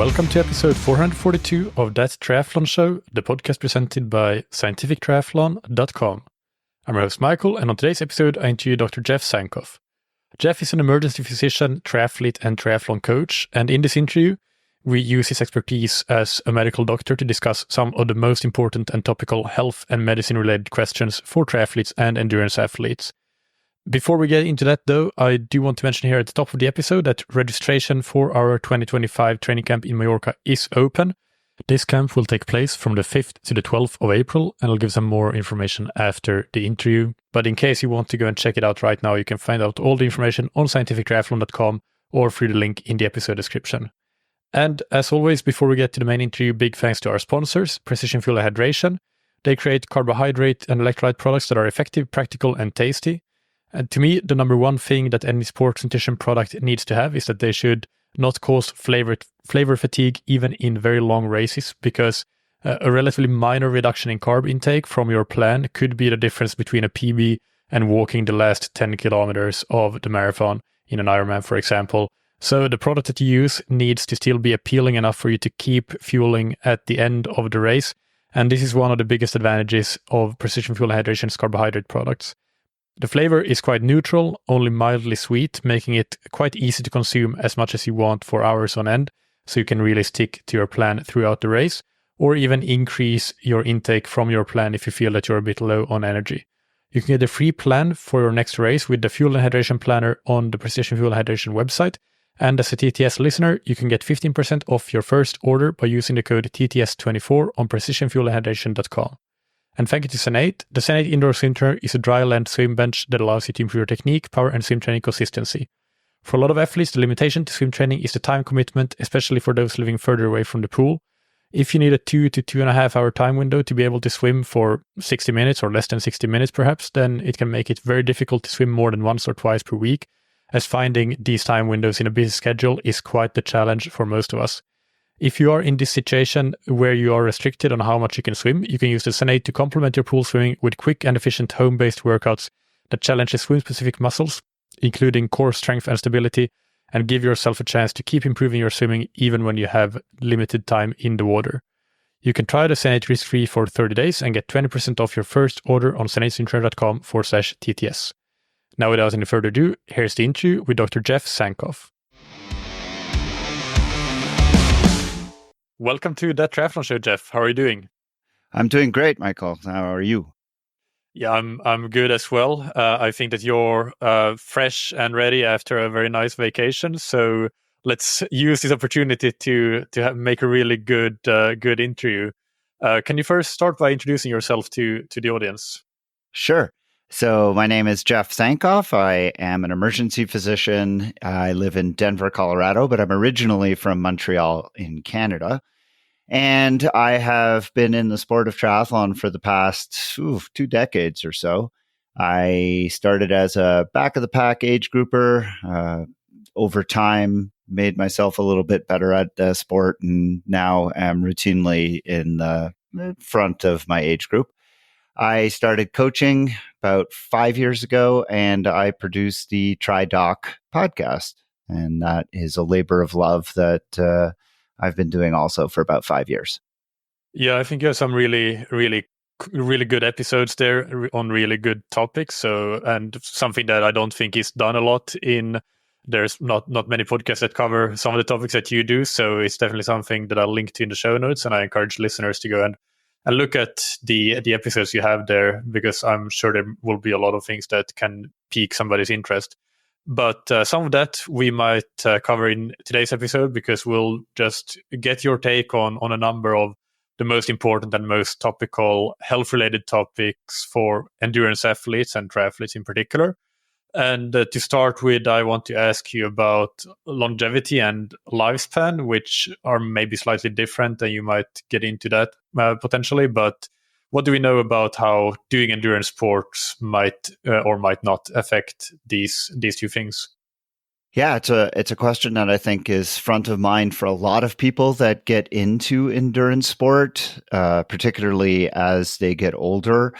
Welcome to episode 442 of That Triathlon Show, the podcast presented by scientifictriathlon.com. I'm your host Michael, and on today's episode I interview Dr. Jeff Sankoff. Jeff is an emergency physician, triathlete, and triathlon coach, and in this interview we use his expertise as a medical doctor to discuss some of the most important and topical health and medicine-related questions for triathletes and endurance athletes. Before we get into that, though, I do want to mention here at the top of the episode that registration for our 2025 training camp in Mallorca is open. This camp will take place from the 5th to the 12th of April, and I'll give some more information after the interview. But in case you want to go and check it out right now, you can find out all the information on scientifictriathlon.com or through the link in the episode description. And as always, before we get to the main interview, big thanks to our sponsors, Precision Fuel Hydration. They create carbohydrate and electrolyte products that are effective, practical, and tasty. And to me, the number one thing that any sports nutrition product needs to have is that they should not cause flavor fatigue even in very long races, because a relatively minor reduction in carb intake from your plan could be the difference between a PB and walking the last 10 kilometers of the marathon in an Ironman, for example. So the product that you use needs to still be appealing enough for you to keep fueling at the end of the race. And this is one of the biggest advantages of Precision Fuel Hydration's carbohydrate products. The flavor is quite neutral, only mildly sweet, making it quite easy to consume as much as you want for hours on end, so you can really stick to your plan throughout the race, or even increase your intake from your plan if you feel that you're a bit low on energy. You can get a free plan for your next race with the Fuel and Hydration Planner on the Precision Fuel Hydration website, and as a TTS listener, you can get 15% off your first order by using the code TTS24 on precisionfuelhydration.com. And thank you to Zen8. The Zen8 Indoor Swim Trainer is a dry-land swim bench that allows you to improve your technique, power, and swim training consistency. For a lot of athletes, the limitation to swim training is the time commitment, especially for those living further away from the pool. If you need a 2 to 2.5 hour time window to be able to swim for 60 minutes or less than 60 minutes perhaps, then it can make it very difficult to swim more than once or twice per week, as finding these time windows in a busy schedule is quite the challenge for most of us. If you are in this situation where you are restricted on how much you can swim, you can use the Zen8 to complement your pool swimming with quick and efficient home-based workouts that challenge the swim-specific muscles, including core strength and stability, and give yourself a chance to keep improving your swimming even when you have limited time in the water. You can try the Zen8 risk-free for 30 days and get 20% off your first order on zen8swimtrainer.com/TTS. Now, without any further ado, here's the interview with Dr. Jeff Sankoff. Welcome to That Triathlon Show, Jeff. How are you doing? I'm doing great, Michael. How are you? Yeah, I'm good as well. I think that you're fresh and ready after a very nice vacation. So let's use this opportunity to make a really good interview. Can you first start by introducing yourself to the audience? Sure. So my name is Jeff Sankoff. I am an emergency physician. I live in Denver, Colorado, but I'm originally from Montreal in Canada. And I have been in the sport of triathlon for the past 2 decades or so. I started as a back-of-the-pack age grouper. Over time, made myself a little bit better at the sport, and now am routinely in the front of my age group. I started coaching about 5 years ago, and I produced the TriDoc Podcast. And that is a labor of love that I've been doing also for about 5 years. Yeah, I think you have some really good episodes there on really good topics. So, and something that I don't think is done a lot there's not many podcasts that cover some of the topics that you do. So it's definitely something that I'll link to in the show notes, and I encourage listeners to go and look at the episodes you have there, because I'm sure there will be a lot of things that can pique somebody's interest. But some of that we might cover in today's episode, because we'll just get your take on a number of the most important and most topical health-related topics for endurance athletes and triathletes in particular. And to start with, I want to ask you about longevity and lifespan, which are maybe slightly different, and you might get into that potentially. But what do we know about how doing endurance sports might or might not affect these two things? Yeah, it's a question that I think is front of mind for a lot of people that get into endurance sport, particularly as they get older.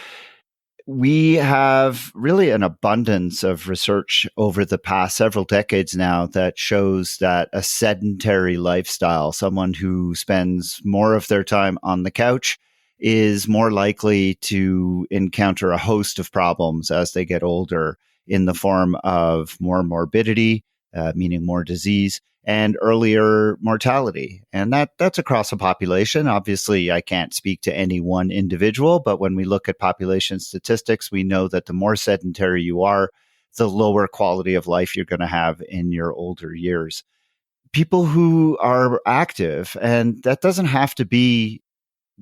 we have really an abundance of research over the past several decades now that shows that a sedentary lifestyle, someone who spends more of their time on the couch, is more likely to encounter a host of problems as they get older in the form of more morbidity, meaning more disease, and earlier mortality. And that's across a population. Obviously, I can't speak to any one individual, but when we look at population statistics, we know that the more sedentary you are, the lower quality of life you're going to have in your older years. People who are active, and that doesn't have to be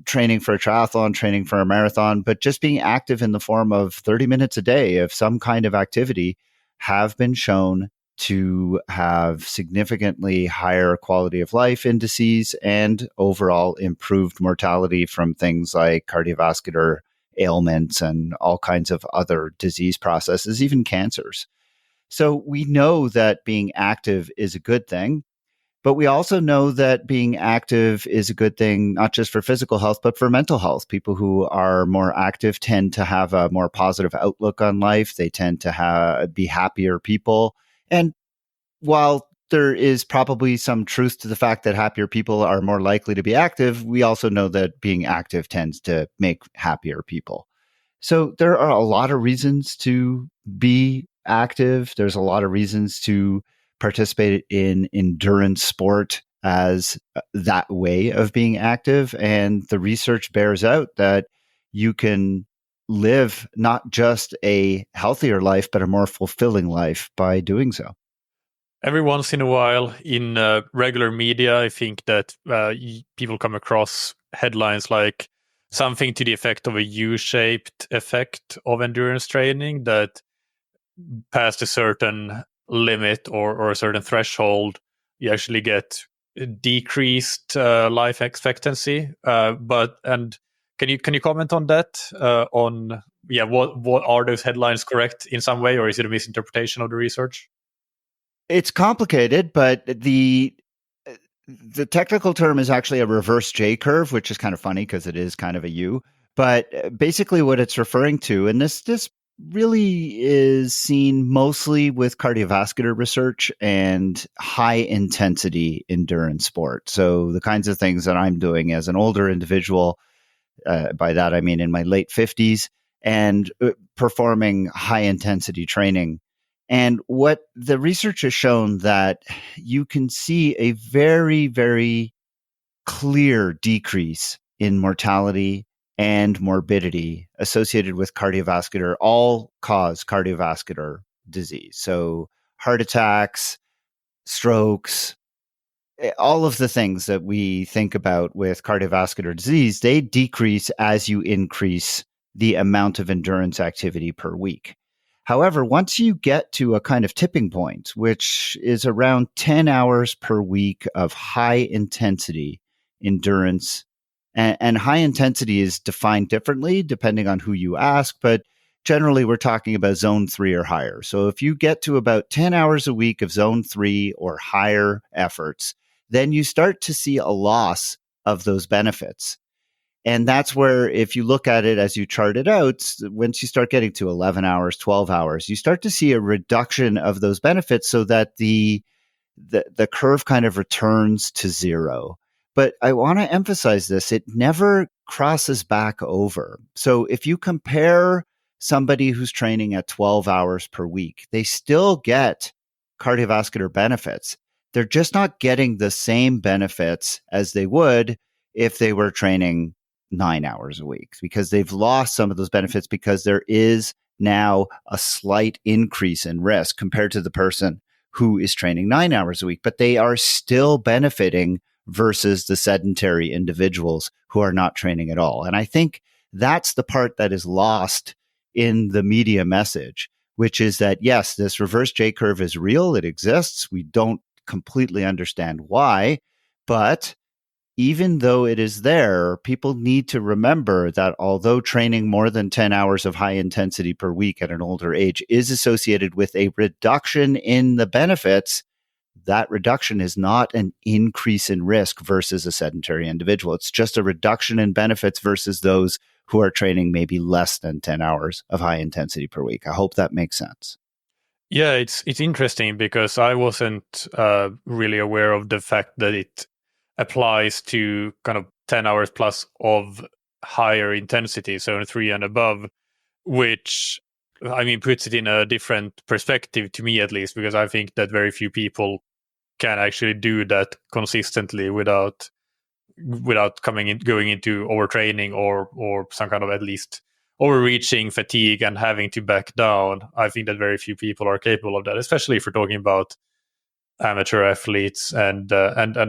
training for a triathlon, training for a marathon, but just being active in the form of 30 minutes a day of some kind of activity, have been shown to have significantly higher quality of life indices and overall improved mortality from things like cardiovascular ailments and all kinds of other disease processes, even cancers. So we know that being active is a good thing. But we also know that being active is a good thing, not just for physical health, but for mental health. People who are more active tend to have a more positive outlook on life. They tend to be happier people. And while there is probably some truth to the fact that happier people are more likely to be active, we also know that being active tends to make happier people. So there are a lot of reasons to be active. There's a lot of reasons to participate in endurance sport as that way of being active. And the research bears out that you can live not just a healthier life, but a more fulfilling life by doing so. Every once in a while in regular media, I think that people come across headlines like something to the effect of a U-shaped effect of endurance training, that past a certain limit or a certain threshold, you actually get decreased life expectancy. And can you comment on that? What are those headlines correct in some way, or is it a misinterpretation of the research? It's complicated, but the technical term is actually a reverse J curve, which is kind of funny because it is kind of a U. But basically what it's referring to, and this really is seen mostly with cardiovascular research and high intensity endurance sport. So the kinds of things that I'm doing as an older individual, by that I mean in my late 50s, and performing high intensity training. And what the research has shown that you can see a very, very clear decrease in mortality and morbidity associated with cardiovascular, all-cause cardiovascular disease. So heart attacks, strokes, all of the things that we think about with cardiovascular disease, they decrease as you increase the amount of endurance activity per week. However, once you get to a kind of tipping point, which is around 10 hours per week of high intensity endurance, and high intensity is defined differently depending on who you ask, but generally we're talking about zone 3 or higher. So if you get to about 10 hours a week of zone 3 or higher efforts, then you start to see a loss of those benefits. And that's where, if you look at it as you chart it out, once you start getting to 11 hours, 12 hours, you start to see a reduction of those benefits so that the curve kind of returns to zero. But I want to emphasize this, it never crosses back over. So if you compare somebody who's training at 12 hours per week, they still get cardiovascular benefits. They're just not getting the same benefits as they would if they were training 9 hours a week, because they've lost some of those benefits because there is now a slight increase in risk compared to the person who is training 9 hours a week, but they are still benefiting versus the sedentary individuals who are not training at all. And I think that's the part that is lost in the media message, which is that, yes, this reverse J curve is real. It exists. We don't completely understand why, but even though it is there, people need to remember that although training more than 10 hours of high intensity per week at an older age is associated with a reduction in the benefits, that reduction is not an increase in risk versus a sedentary individual. It's just a reduction in benefits versus those who are training maybe less than 10 hours of high intensity per week. I hope that makes sense. Yeah, it's interesting because I wasn't really aware of the fact that it applies to kind of 10 hours plus of higher intensity, zone 3 and above, which, I mean, puts it in a different perspective to me, at least, because I think that very few people can actually do that consistently without going into overtraining or some kind of at least overreaching fatigue and having to back down. I think that very few people are capable of that, especially if we're talking about amateur athletes and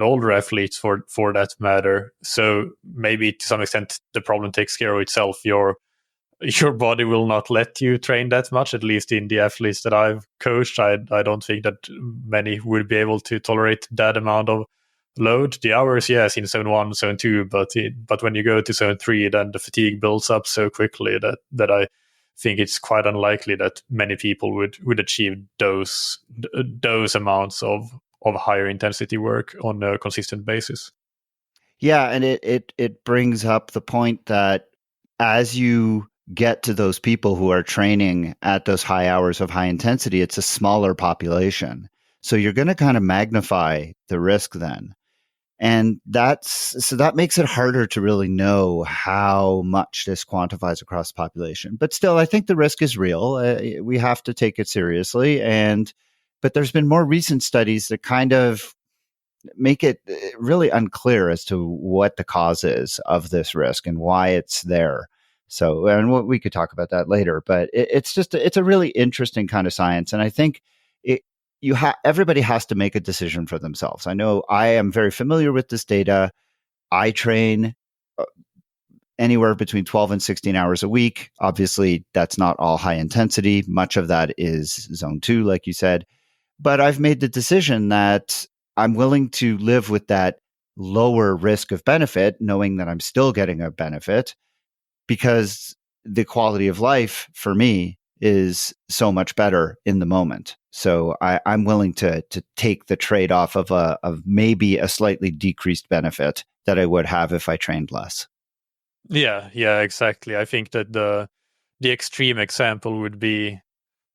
older athletes for that matter. So maybe to some extent the problem takes care of itself. Your body will not let you train that much, at least in the athletes that I've coached. I don't think that many would be able to tolerate that amount of load. The hours, yes, in zone 1, zone 2, but when you go to zone 3, then the fatigue builds up so quickly that I think it's quite unlikely that many people would achieve those amounts of higher intensity work on a consistent basis. Yeah, and it brings up the point that as you get to those people who are training at those high hours of high intensity, it's a smaller population. So you're going to kind of magnify the risk then. And that makes it harder to really know how much this quantifies across the population. But still, I think the risk is real. We have to take it seriously. But there's been more recent studies that kind of make it really unclear as to what the cause is of this risk and why it's there. So, and we could talk about that later, but it's a really interesting kind of science. And I think everybody has to make a decision for themselves. I know I am very familiar with this data. I train anywhere between 12 and 16 hours a week. Obviously, that's not all high intensity. Much of that is zone 2, like you said. But I've made the decision that I'm willing to live with that lower risk of benefit, knowing that I'm still getting a benefit, because the quality of life for me is so much better in the moment. So I'm willing to take the trade-off of maybe a slightly decreased benefit that I would have if I trained less. Yeah, exactly. I think that the extreme example would be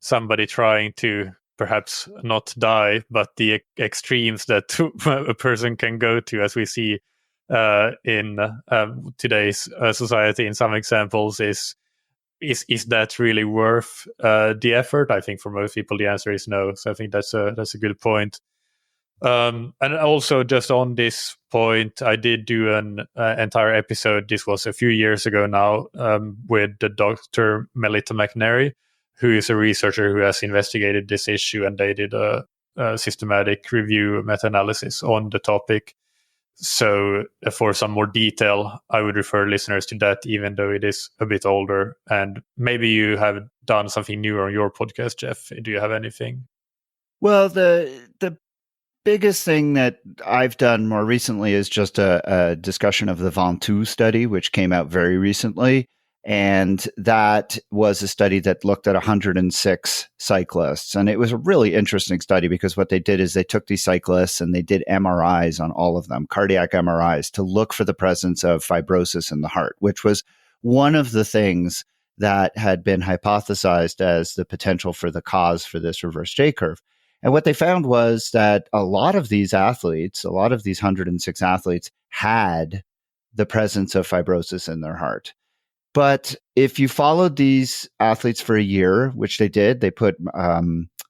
somebody trying to perhaps not die, but the extremes that a person can go to, as we see in today's society in some examples, is that really worth the effort? I think for most people the answer is no. So I think that's a good point. And also, just on this point, I did do an entire episode. This was a few years ago now, with the Dr. Melitta Mcnarry, who is a researcher who has investigated this issue, and they did a systematic review, meta-analysis on the topic. So for some more detail, I would refer listeners to that, even though it is a bit older. And maybe you have done something new on your podcast, Jeff. Do you have anything? Well, the biggest thing that I've done more recently is just a discussion of the Ventoux study, which came out very recently. And that was a study that looked at 106 cyclists. And it was a really interesting study because what they did is they took these cyclists and they did MRIs on all of them, cardiac MRIs, to look for the presence of fibrosis in the heart, which was one of the things that had been hypothesized as the potential for the cause for this reverse J curve. And what they found was that a lot of these 106 athletes, had the presence of fibrosis in their heart. But if you followed these athletes for a year, which they did, they put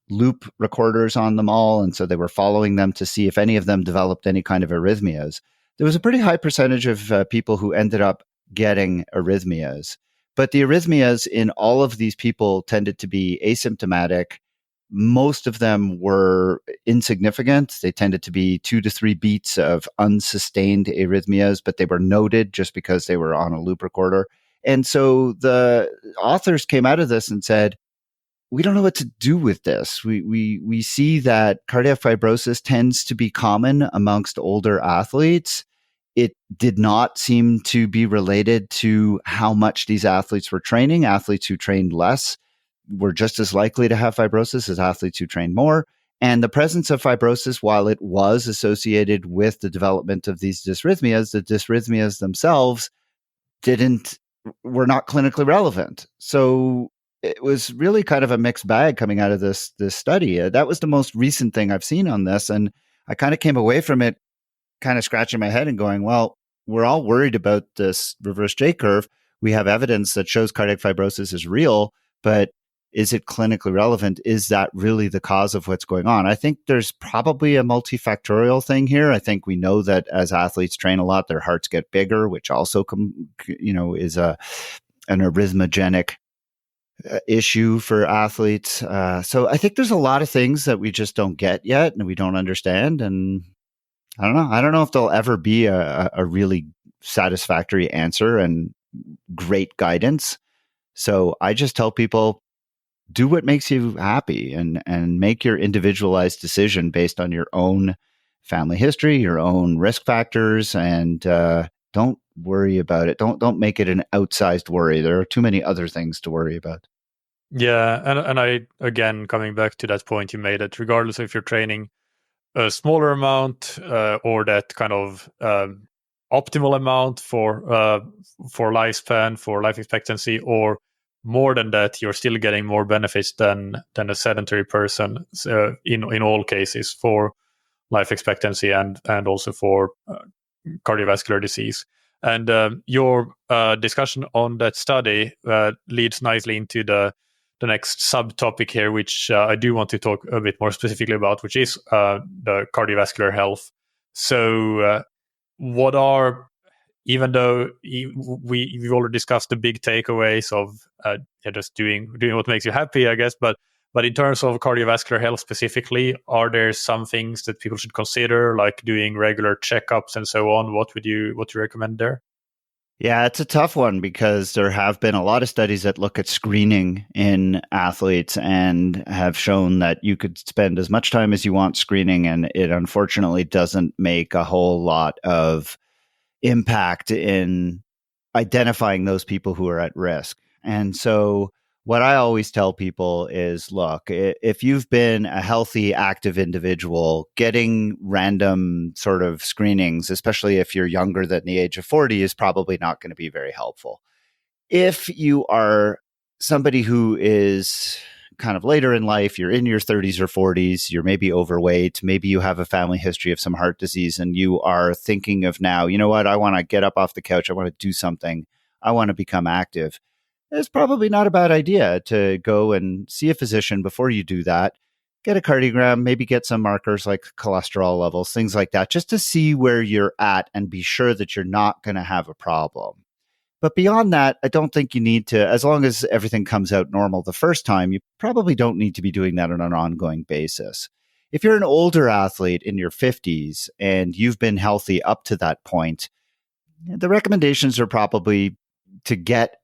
loop recorders on them all. And so they were following them to see if any of them developed any kind of arrhythmias. There was a pretty high percentage of people who ended up getting arrhythmias. But the arrhythmias in all of these people tended to be asymptomatic. Most of them were insignificant. They tended to be 2 to 3 beats of unsustained arrhythmias, but they were noted just because they were on a loop recorder. And so the authors came out of this and said, we don't know what to do with this. We see that cardiac fibrosis tends to be common amongst older athletes. It did not seem to be related to how much these athletes were training. Athletes who trained less were just as likely to have fibrosis as athletes who trained more. And the presence of fibrosis, while it was associated with the development of these dysrhythmias, the dysrhythmias themselves didn't were not clinically relevant. So it was really kind of a mixed bag coming out of this study. That was the most recent thing I've seen on this. And I kind of came away from it kind of scratching my head and going, well, we're all worried about this reverse J curve. We have evidence that shows cardiac fibrosis is real, but is it clinically relevant? Is that really the cause of what's going on? I think there's probably a multifactorial thing here. I think we know that as athletes train a lot, their hearts get bigger, which also is an arrhythmogenic issue for athletes. So I think there's a lot of things that we just don't get yet and we don't understand. And I don't know. I don't know if there'll ever be a really satisfactory answer and great guidance. So I just tell people, do what makes you happy and make your individualized decision based on your own family history, your own risk factors, and don't worry about it. Don't make it an outsized worry. There are too many other things to worry about. Yeah, and I, again, coming back to that point you made, that regardless if you're training a smaller amount or that kind of optimal amount for lifespan, for life expectancy, or more than that, you're still getting more benefits than a sedentary person in all cases for life expectancy and also for cardiovascular disease. And your discussion on that study leads nicely into the next subtopic here, which I do want to talk a bit more specifically about, which is the cardiovascular health. So what are, even though we've already discussed the big takeaways of just doing what makes you happy, I guess, but in terms of cardiovascular health specifically, are there some things that people should consider, like doing regular checkups and so on? What would you recommend there? Yeah, it's a tough one because there have been a lot of studies that look at screening in athletes and have shown that you could spend as much time as you want screening, and it unfortunately doesn't make a whole lot of impact in identifying those people who are at risk. And so what I always tell people is, look, if you've been a healthy, active individual, getting random sort of screenings, especially if you're younger than the age of 40, is probably not going to be very helpful. If you are somebody who is kind of later in life, you're in your 30s or 40s, you're maybe overweight, maybe you have a family history of some heart disease, and you are thinking of now, you know what, I want to get up off the couch, I want to do something, I want to become active. It's probably not a bad idea to go and see a physician before you do that. Get a cardiogram, maybe get some markers like cholesterol levels, things like that, just to see where you're at and be sure that you're not going to have a problem. But beyond that, I don't think you need to, as long as everything comes out normal the first time, you probably don't need to be doing that on an ongoing basis. If you're an older athlete in your 50s and you've been healthy up to that point, the recommendations are probably to get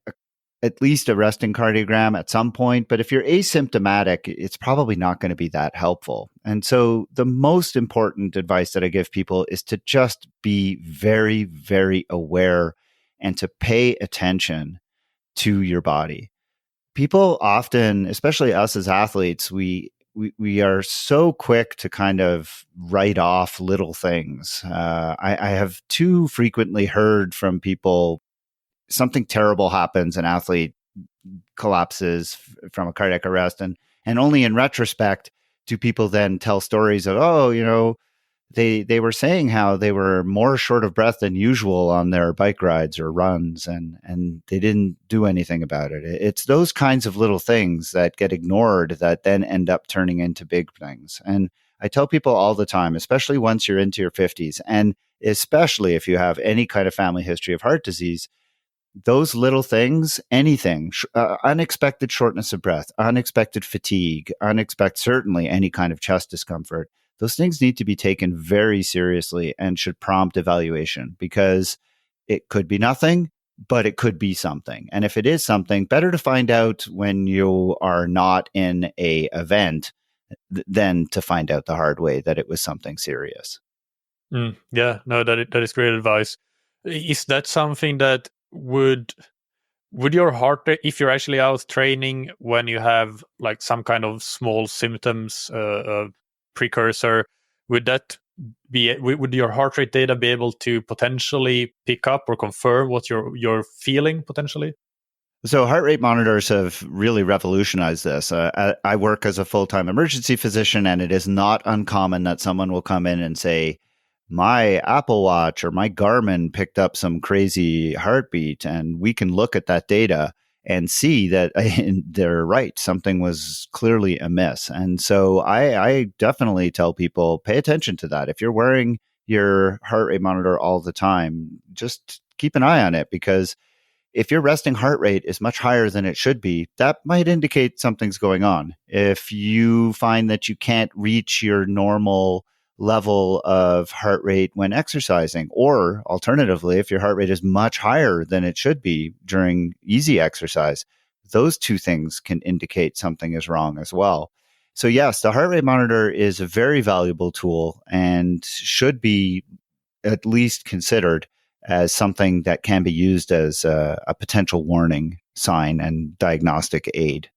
at least a resting cardiogram at some point. But if you're asymptomatic, it's probably not going to be that helpful. And so the most important advice that I give people is to just be very, very aware and to pay attention to your body. People often, especially us as athletes, we are so quick to kind of write off little things. I have too frequently heard from people, something terrible happens, an athlete collapses from a cardiac arrest, and only in retrospect do people then tell stories of, oh, you know, they were saying how they were more short of breath than usual on their bike rides or runs, and they didn't do anything about it. It's those kinds of little things that get ignored that then end up turning into big things. And I tell people all the time, especially once you're into your 50s, and especially if you have any kind of family history of heart disease, those little things, anything, unexpected shortness of breath, unexpected fatigue, certainly any kind of chest discomfort, those things need to be taken very seriously and should prompt evaluation, because it could be nothing, but it could be something. And if it is something, better to find out when you are not in a event than to find out the hard way that it was something serious. Yeah, no, that is great advice. Is that something that would your heart rate, if you're actually out training, when you have like some kind of small symptoms, precursor, would that would your heart rate data be able to potentially pick up or confirm what you're feeling potentially? So heart rate monitors have really revolutionized this. I work as a full-time emergency physician, and it is not uncommon that someone will come in and say, my Apple Watch or my Garmin picked up some crazy heartbeat, and we can look at that data and see that they're right. Something was clearly amiss. And so I definitely tell people, pay attention to that. If you're wearing your heart rate monitor all the time, just keep an eye on it, because if your resting heart rate is much higher than it should be, that might indicate something's going on. If you find that you can't reach your normal level of heart rate when exercising, or alternatively, if your heart rate is much higher than it should be during easy exercise, those two things can indicate something is wrong as well. So yes, the heart rate monitor is a very valuable tool and should be at least considered as something that can be used as a potential warning sign and diagnostic aid.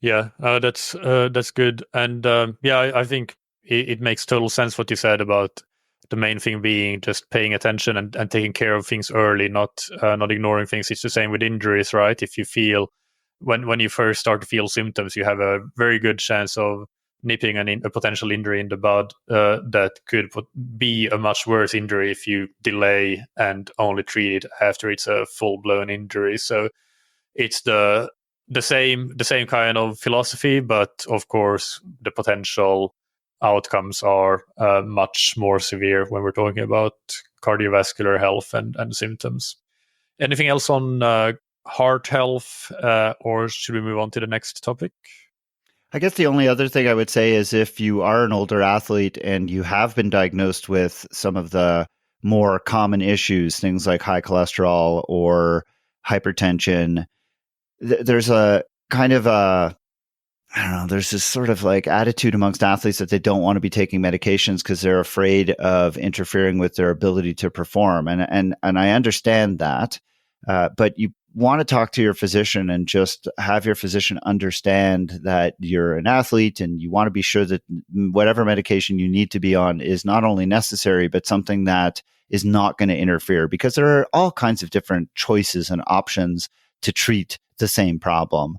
Yeah, that's good. And I think it makes total sense what you said about the main thing being just paying attention and taking care of things early, not ignoring things. It's the same with injuries, right? If you feel when you first start to feel symptoms, you have a very good chance of nipping a potential injury in the bud that could be a much worse injury if you delay and only treat it after it's a full-blown injury. So it's the same kind of philosophy, but of course the potential outcomes are much more severe when we're talking about cardiovascular health and symptoms. Anything else on heart health, or should we move on to the next topic? I guess the only other thing I would say is if you are an older athlete and you have been diagnosed with some of the more common issues, things like high cholesterol or hypertension, there's a kind of there's this sort of like attitude amongst athletes that they don't want to be taking medications because they're afraid of interfering with their ability to perform. And I understand that, but you want to talk to your physician and just have your physician understand that you're an athlete and you want to be sure that whatever medication you need to be on is not only necessary, but something that is not going to interfere, because there are all kinds of different choices and options to treat the same problem.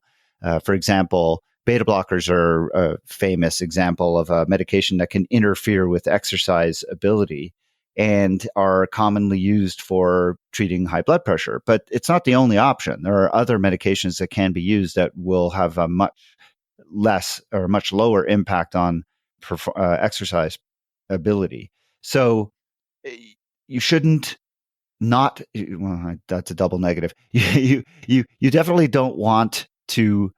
For example, beta blockers are a famous example of a medication that can interfere with exercise ability and are commonly used for treating high blood pressure. But it's not the only option. There are other medications that can be used that will have a much less or much lower impact on exercise ability. So you shouldn't not, well, that's a double negative. You definitely don't want to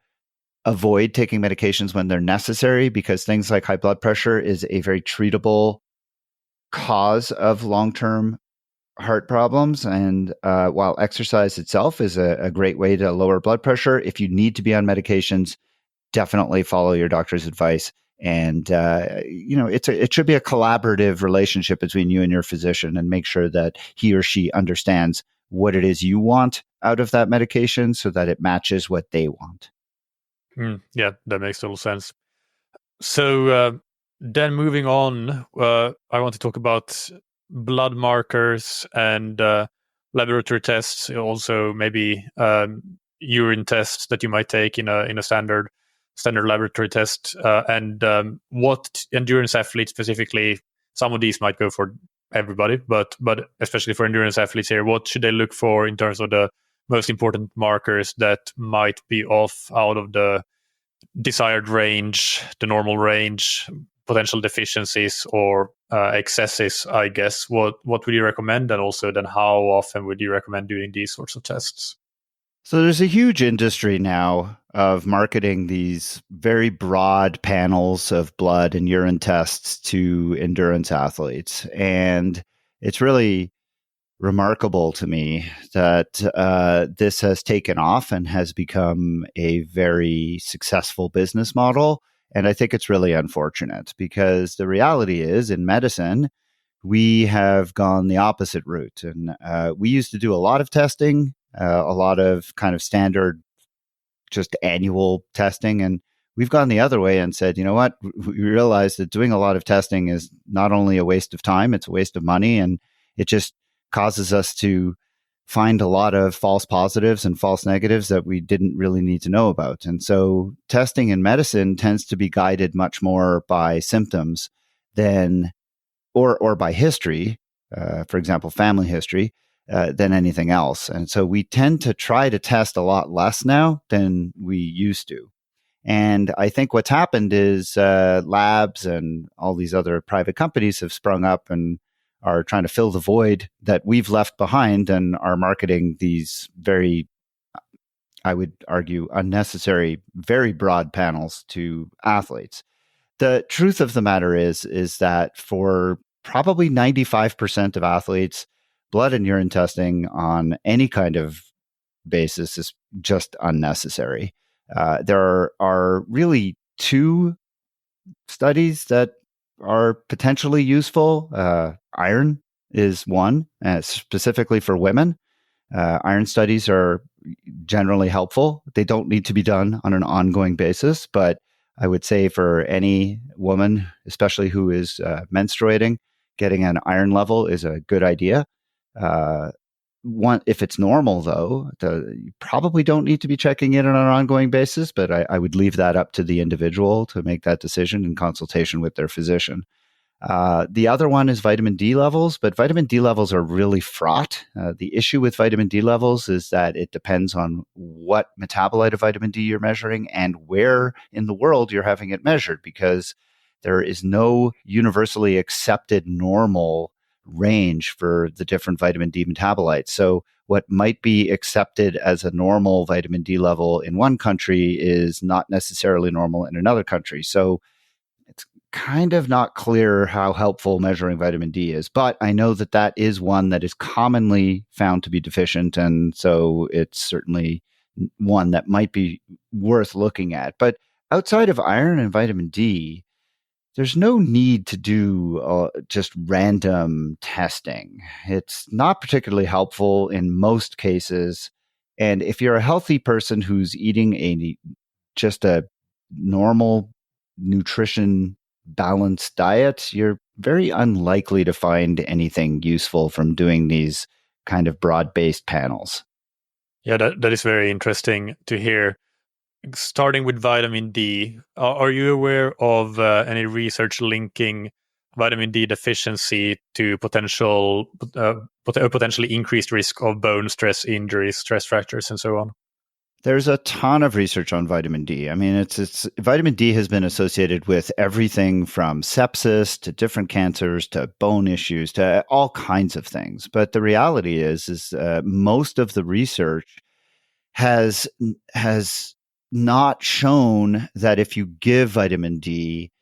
avoid taking medications when they're necessary, because things like high blood pressure is a very treatable cause of long-term heart problems. And while exercise itself is a great way to lower blood pressure, if you need to be on medications, definitely follow your doctor's advice. And it should be a collaborative relationship between you and your physician, and make sure that he or she understands what it is you want out of that medication so that it matches what they want. Yeah, that makes total sense. So then moving on, I want to talk about blood markers and laboratory tests, also maybe urine tests that you might take in a standard laboratory test, and what endurance athletes specifically, some of these might go for everybody, but especially for endurance athletes here, what should they look for in terms of the most important markers that might be off out of the desired range, the normal range, potential deficiencies or excesses, I guess. What would you recommend? And also then how often would you recommend doing these sorts of tests? So there's a huge industry now of marketing these very broad panels of blood and urine tests to endurance athletes. And it's really remarkable to me that this has taken off and has become a very successful business model. And I think it's really unfortunate, because the reality is, in medicine, we have gone the opposite route. And we used to do a lot of testing, a lot of kind of standard, just annual testing. And we've gone the other way and said, you know what, we realize that doing a lot of testing is not only a waste of time, it's a waste of money, and it just causes us to find a lot of false positives and false negatives that we didn't really need to know about. And so testing in medicine tends to be guided much more by symptoms than, or by history, for example, family history, than anything else. And so we tend to try to test a lot less now than we used to. And I think what's happened is labs and all these other private companies have sprung up and are trying to fill the void that we've left behind and are marketing these very, I would argue, unnecessary, very broad panels to athletes. The truth of the matter is that for probably 95% of athletes, blood and urine testing on any kind of basis is just unnecessary. There are really two studies that are potentially useful. Iron is one, specifically for women. Iron studies are generally helpful. They don't need to be done on an ongoing basis, but I would say for any woman, especially who is menstruating, getting an iron level is a good idea. If it's normal, though, you probably don't need to be checking in on an ongoing basis, but I would leave that up to the individual to make that decision in consultation with their physician. The other one is vitamin D levels, but vitamin D levels are really fraught. The issue with vitamin D levels is that it depends on what metabolite of vitamin D you're measuring and where in the world you're having it measured, because there is no universally accepted normal range for the different vitamin D metabolites. So what might be accepted as a normal vitamin D level in one country is not necessarily normal in another country. So it's kind of not clear how helpful measuring vitamin D is, but I know that that is one that is commonly found to be deficient. And so it's certainly one that might be worth looking at. But outside of iron and vitamin D, there's no need to do just random testing. It's not particularly helpful in most cases. And if you're a healthy person who's eating just a normal nutrition balanced diet, you're very unlikely to find anything useful from doing these kind of broad-based panels. Yeah, that is very interesting to hear. Starting with vitamin D, are you aware of any research linking vitamin D deficiency to potentially increased risk of bone stress injuries, stress fractures, and so on? There's a ton of research on vitamin D. I mean, it's vitamin D has been associated with everything from sepsis to different cancers to bone issues to all kinds of things. But the reality is most of the research has not shown that if you give vitamin D,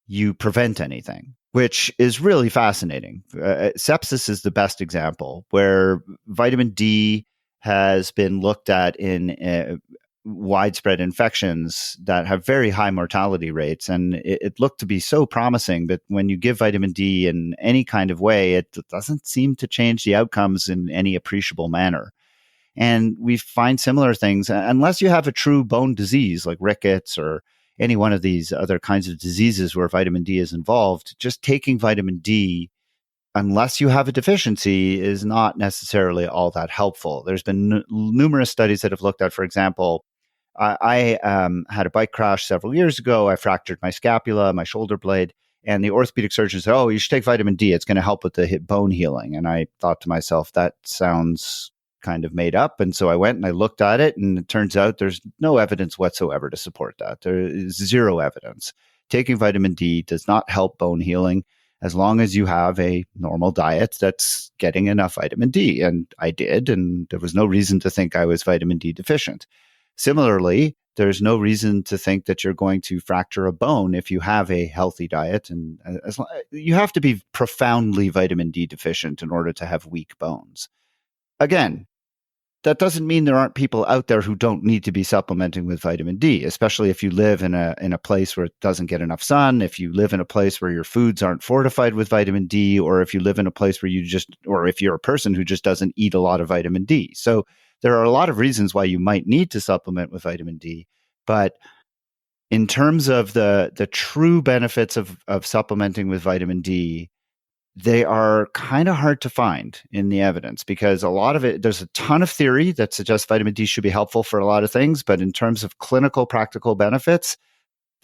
you prevent anything, which is really fascinating. Sepsis is the best example, where vitamin D has been looked at in widespread infections that have very high mortality rates. And it looked to be so promising, but when you give vitamin D in any kind of way, it doesn't seem to change the outcomes in any appreciable manner. And we find similar things, unless you have a true bone disease like rickets or any one of these other kinds of diseases where vitamin D is involved. Just taking vitamin D, unless you have a deficiency, is not necessarily all that helpful. There's been numerous studies that have looked at, for example, I had a bike crash several years ago. I fractured my scapula, my shoulder blade, and the orthopedic surgeon said, "Oh, you should take vitamin D. It's going to help with the hip bone healing." And I thought to myself, that sounds kind of made up. And so I went and I looked at it, and it turns out there's no evidence whatsoever to support that. There is zero evidence. Taking vitamin D does not help bone healing as long as you have a normal diet that's getting enough vitamin D. And I did, and there was no reason to think I was vitamin D deficient. Similarly, there's no reason to think that you're going to fracture a bone if you have a healthy diet. And you have to be profoundly vitamin D deficient in order to have weak bones. Again, that doesn't mean there aren't people out there who don't need to be supplementing with vitamin D, especially if you live in a place where it doesn't get enough sun, if you live in a place where your foods aren't fortified with vitamin D, or if you live in a place where or if you're a person who just doesn't eat a lot of vitamin D. So there are a lot of reasons why you might need to supplement with vitamin D, but in terms of the true benefits of supplementing with vitamin D, they are kind of hard to find in the evidence because a lot of it, there's a ton of theory that suggests vitamin D should be helpful for a lot of things, but in terms of clinical practical benefits,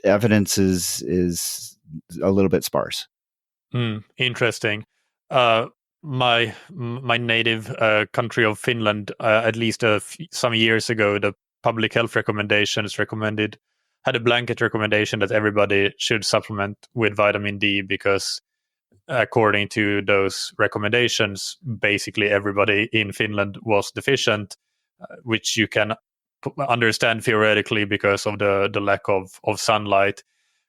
evidence is a little bit sparse. Interesting. My native country of Finland, at least some years ago, the public health recommendations had a blanket recommendation that everybody should supplement with vitamin D because according to those recommendations, basically everybody in Finland was deficient, which you can understand theoretically because of the lack of sunlight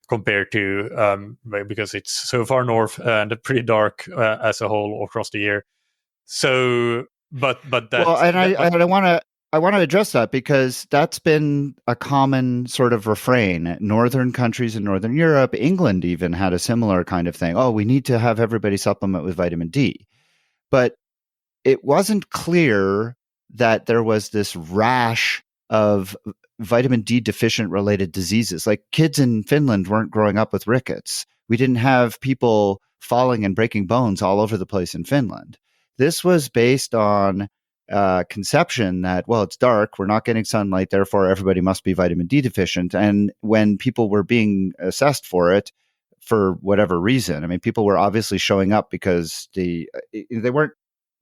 compared to because it's so far north and pretty dark as a whole across the year. So, but that. Well, and I want to address that because that's been a common sort of refrain. Northern countries in Northern Europe, England even had a similar kind of thing. Oh, we need to have everybody supplement with vitamin D. But it wasn't clear that there was this rash of vitamin D deficient related diseases. Like kids in Finland weren't growing up with rickets. We didn't have people falling and breaking bones all over the place in Finland. This was based on conception that, well, it's dark, we're not getting sunlight, therefore everybody must be vitamin D deficient. And when people were being assessed for it, for whatever reason, I mean, people were obviously showing up because they weren't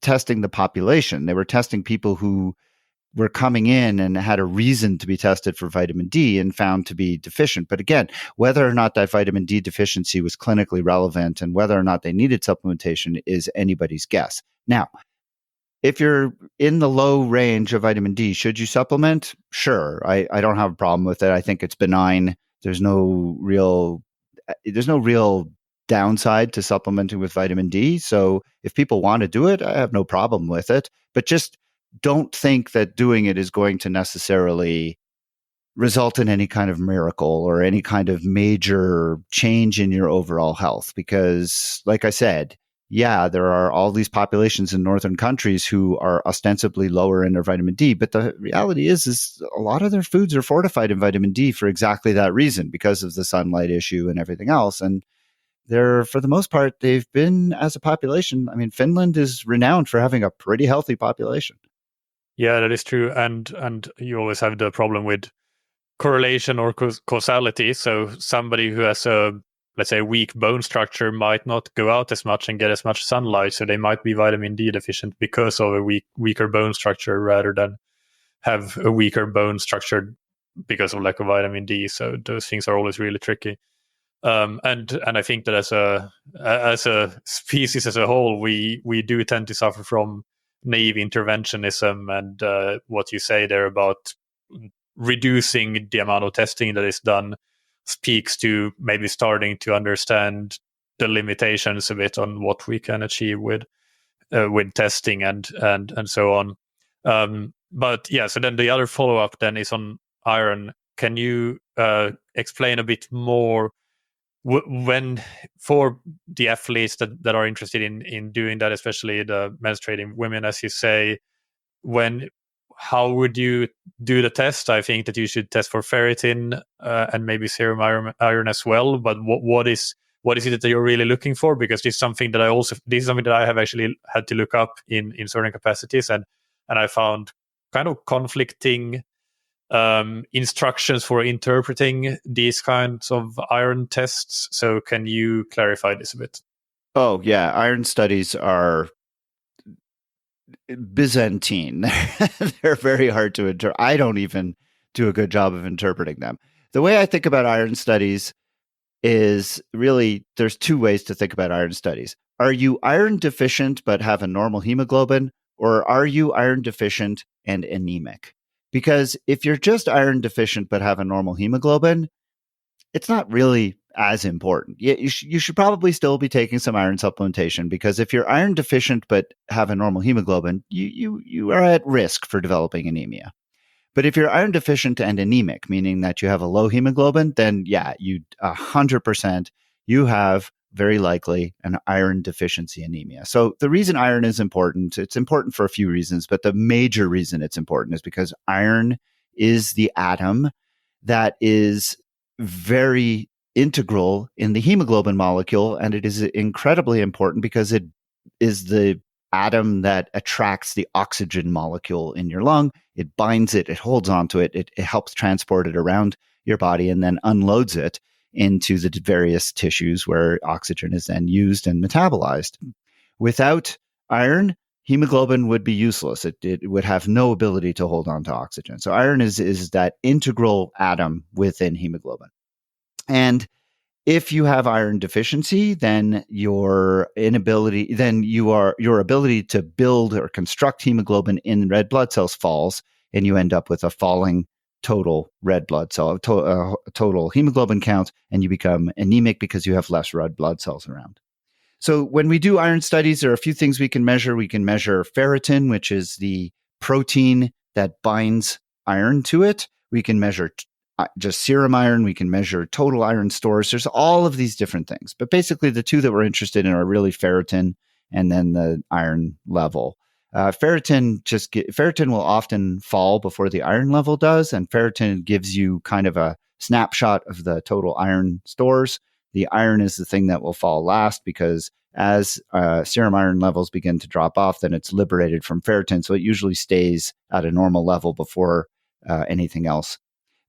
testing the population. They were testing people who were coming in and had a reason to be tested for vitamin D and found to be deficient. But again, whether or not that vitamin D deficiency was clinically relevant and whether or not they needed supplementation is anybody's guess. Now, if you're in the low range of vitamin D, should you supplement? Sure. I don't have a problem with it. I think it's benign. There's no real downside to supplementing with vitamin D. So if people want to do it, I have no problem with it. But just don't think that doing it is going to necessarily result in any kind of miracle or any kind of major change in your overall health. Because, like I said, yeah, there are all these populations in northern countries who are ostensibly lower in their vitamin D, but the reality is a lot of their foods are fortified in vitamin D for exactly that reason, because of the sunlight issue and everything else. And they're, for the most part, they've been, as a population, I mean, Finland is renowned for having a pretty healthy population. Yeah, that is true. And you always have the problem with correlation or causality. So somebody who has let's say, weak bone structure might not go out as much and get as much sunlight. So they might be vitamin D deficient because of a weaker bone structure rather than have a weaker bone structure because of lack of vitamin D. So those things are always really tricky. And I think that as a species as a whole, we do tend to suffer from naive interventionism, and what you say there about reducing the amount of testing that is done speaks to maybe starting to understand the limitations a bit on what we can achieve with testing and so on. But yeah, so then the other follow-up then is on iron. Can you explain a bit more when for the athletes that are interested in doing that, especially the menstruating women, as you say, how would you do the test? I think that you should test for ferritin and maybe serum iron as well. But what is it that you're really looking for? Because this is something that I have actually had to look up in certain capacities, and I found kind of conflicting instructions for interpreting these kinds of iron tests. So can you clarify this a bit? Oh yeah, iron studies are Byzantine. They're very hard to interpret. I don't even do a good job of interpreting them. The way I think about iron studies is really, there's two ways to think about iron studies. Are you iron deficient but have a normal hemoglobin, or are you iron deficient and anemic? Because if you're just iron deficient but have a normal hemoglobin, it's not really as important. You should probably still be taking some iron supplementation, because if you're iron deficient but have a normal hemoglobin, you are at risk for developing anemia. But if you're iron deficient and anemic, meaning that you have a low hemoglobin, then yeah, 100%, you have very likely an iron deficiency anemia. So the reason iron is important, it's important for a few reasons, but the major reason it's important is because iron is the atom that is very integral in the hemoglobin molecule, and it is incredibly important because it is the atom that attracts the oxygen molecule in your lung. It binds it, it holds onto it, it helps transport it around your body and then unloads it into the various tissues where oxygen is then used and metabolized. Without iron, hemoglobin would be useless. It would have no ability to hold on to oxygen. So iron is that integral atom within hemoglobin. And if you have iron deficiency, then your ability to build or construct hemoglobin in red blood cells falls, and you end up with a falling total red blood cell, total hemoglobin count, and you become anemic because you have less red blood cells around. So when we do iron studies, there are a few things we can measure. We can measure ferritin, which is the protein that binds iron to it. We can measure just serum iron. We can measure total iron stores. There's all of these different things. But basically, the two that we're interested in are really ferritin and then the iron level. Ferritin will often fall before the iron level does, and ferritin gives you kind of a snapshot of the total iron stores. The iron is the thing that will fall last because as serum iron levels begin to drop off, then it's liberated from ferritin. So it usually stays at a normal level before anything else.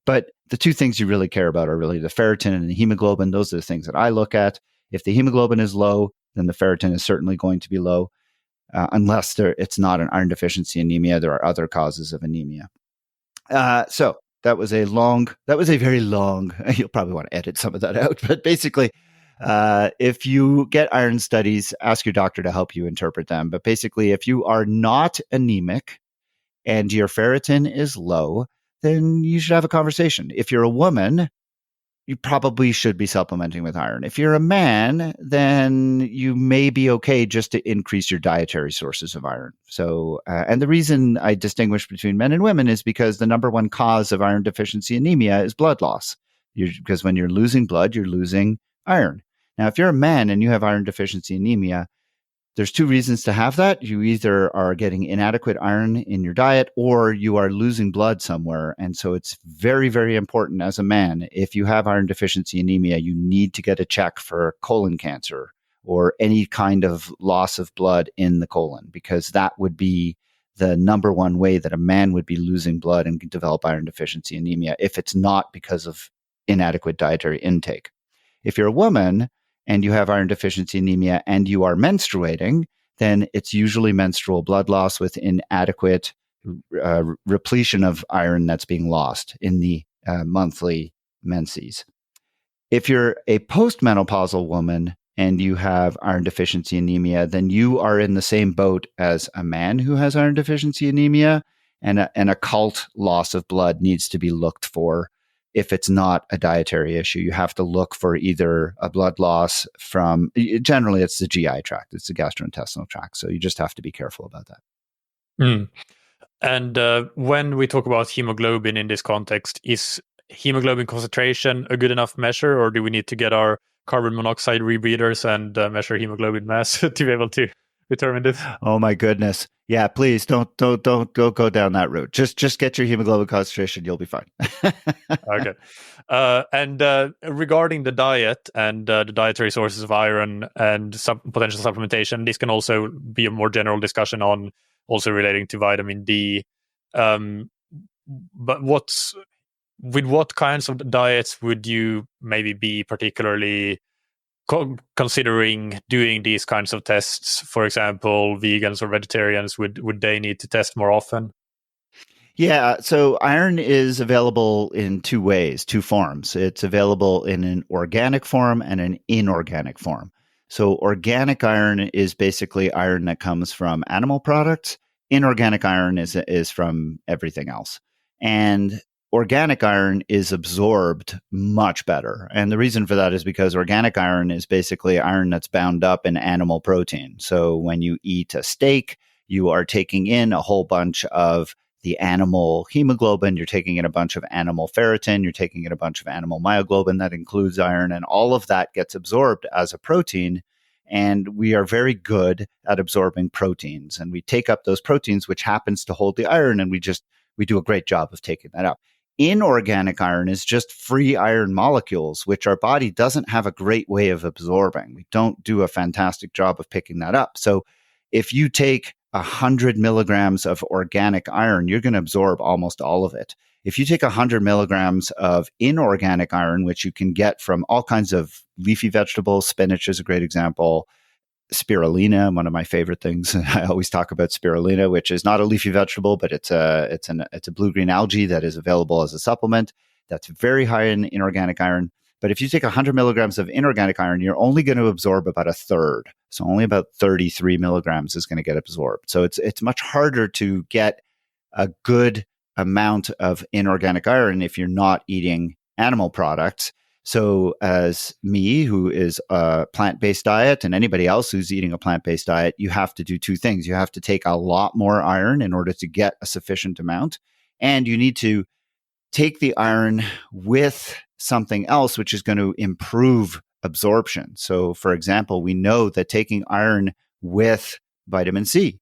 But the two things you really care about are really the ferritin and the hemoglobin. Those are the things that I look at. If the hemoglobin is low, then the ferritin is certainly going to be low. Unless it's not an iron deficiency anemia, there are other causes of anemia. So that was a very long, you'll probably want to edit some of that out, but basically, if you get iron studies, ask your doctor to help you interpret them. But basically, if you are not anemic and your ferritin is low, then you should have a conversation. If you're a woman, you probably should be supplementing with iron. If you're a man, then you may be okay just to increase your dietary sources of iron. So, and the reason I distinguish between men and women is because the number one cause of iron deficiency anemia is blood loss. Because when you're losing blood, you're losing iron. Now, if you're a man and you have iron deficiency anemia, there's two reasons to have that. You either are getting inadequate iron in your diet or you are losing blood somewhere. And so it's very, very important as a man. If you have iron deficiency anemia, you need to get a check for colon cancer or any kind of loss of blood in the colon, because that would be the number one way that a man would be losing blood and develop iron deficiency anemia if it's not because of inadequate dietary intake. If you're a woman and you have iron deficiency anemia and you are menstruating, then it's usually menstrual blood loss with inadequate repletion of iron that's being lost in the monthly menses. If you're a postmenopausal woman and you have iron deficiency anemia, then you are in the same boat as a man who has iron deficiency anemia, and an occult loss of blood needs to be looked for. If it's not a dietary issue, you have to look for either a blood loss from, generally it's the GI tract, it's the gastrointestinal tract. So you just have to be careful about that. Mm. And when we talk about hemoglobin in this context, is hemoglobin concentration a good enough measure, or do we need to get our carbon monoxide rebreathers and measure hemoglobin mass to be able to determine this? Oh my goodness. Yeah, please don't go down that route. Just get your hemoglobin concentration. You'll be fine. Okay. And regarding the diet and the dietary sources of iron and some potential supplementation, this can also be a more general discussion on also relating to vitamin D. But with what kinds of diets would you maybe be particularly considering doing these kinds of tests? For example, vegans or vegetarians, would they need to test more often? Yeah, so iron is available in two forms. It's available in an organic form and an inorganic form. So organic iron is basically iron that comes from animal products. Inorganic iron is from everything else. And organic iron is absorbed much better. And the reason for that is because organic iron is basically iron that's bound up in animal protein. So when you eat a steak, you are taking in a whole bunch of the animal hemoglobin, you're taking in a bunch of animal ferritin, you're taking in a bunch of animal myoglobin that includes iron, and all of that gets absorbed as a protein. And we are very good at absorbing proteins. And we take up those proteins, which happens to hold the iron, and we do a great job of taking that up. Inorganic iron is just free iron molecules, which our body doesn't have a great way of absorbing. We don't do a fantastic job of picking that up. So if you take 100 milligrams of organic iron, you're going to absorb almost all of it. If you take 100 milligrams of inorganic iron, which you can get from all kinds of leafy vegetables, spinach is a great example, spirulina, one of my favorite things. I always talk about spirulina, which is not a leafy vegetable, but it's a blue-green algae that is available as a supplement. That's very high in inorganic iron. But if you take 100 milligrams of inorganic iron, you're only going to absorb about a third. So only about 33 milligrams is going to get absorbed. So it's much harder to get a good amount of inorganic iron if you're not eating animal products. So as me, who is a plant-based diet, and anybody else who's eating a plant-based diet, you have to do two things. You have to take a lot more iron in order to get a sufficient amount. And you need to take the iron with something else, which is going to improve absorption. So for example, we know that taking iron with vitamin C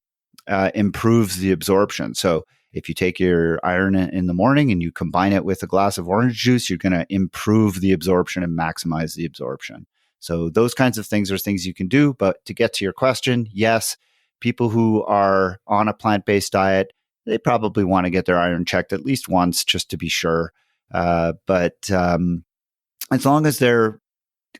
improves the absorption. So if you take your iron in the morning and you combine it with a glass of orange juice, you're going to improve the absorption and maximize the absorption. So those kinds of things are things you can do. But to get to your question, yes, people who are on a plant-based diet, they probably want to get their iron checked at least once just to be sure. But as long as they're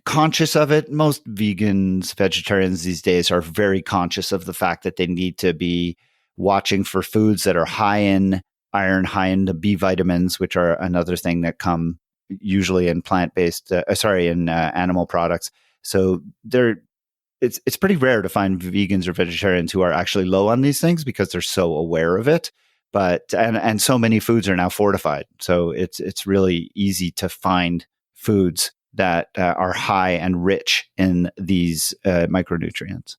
conscious of it, most vegans, vegetarians these days are very conscious of the fact that they need to be watching for foods that are high in iron, high in the B vitamins, which are another thing that come usually in plant-based, animal products. So it's pretty rare to find vegans or vegetarians who are actually low on these things because they're so aware of it. But and so many foods are now fortified, so it's really easy to find foods that are high and rich in these micronutrients.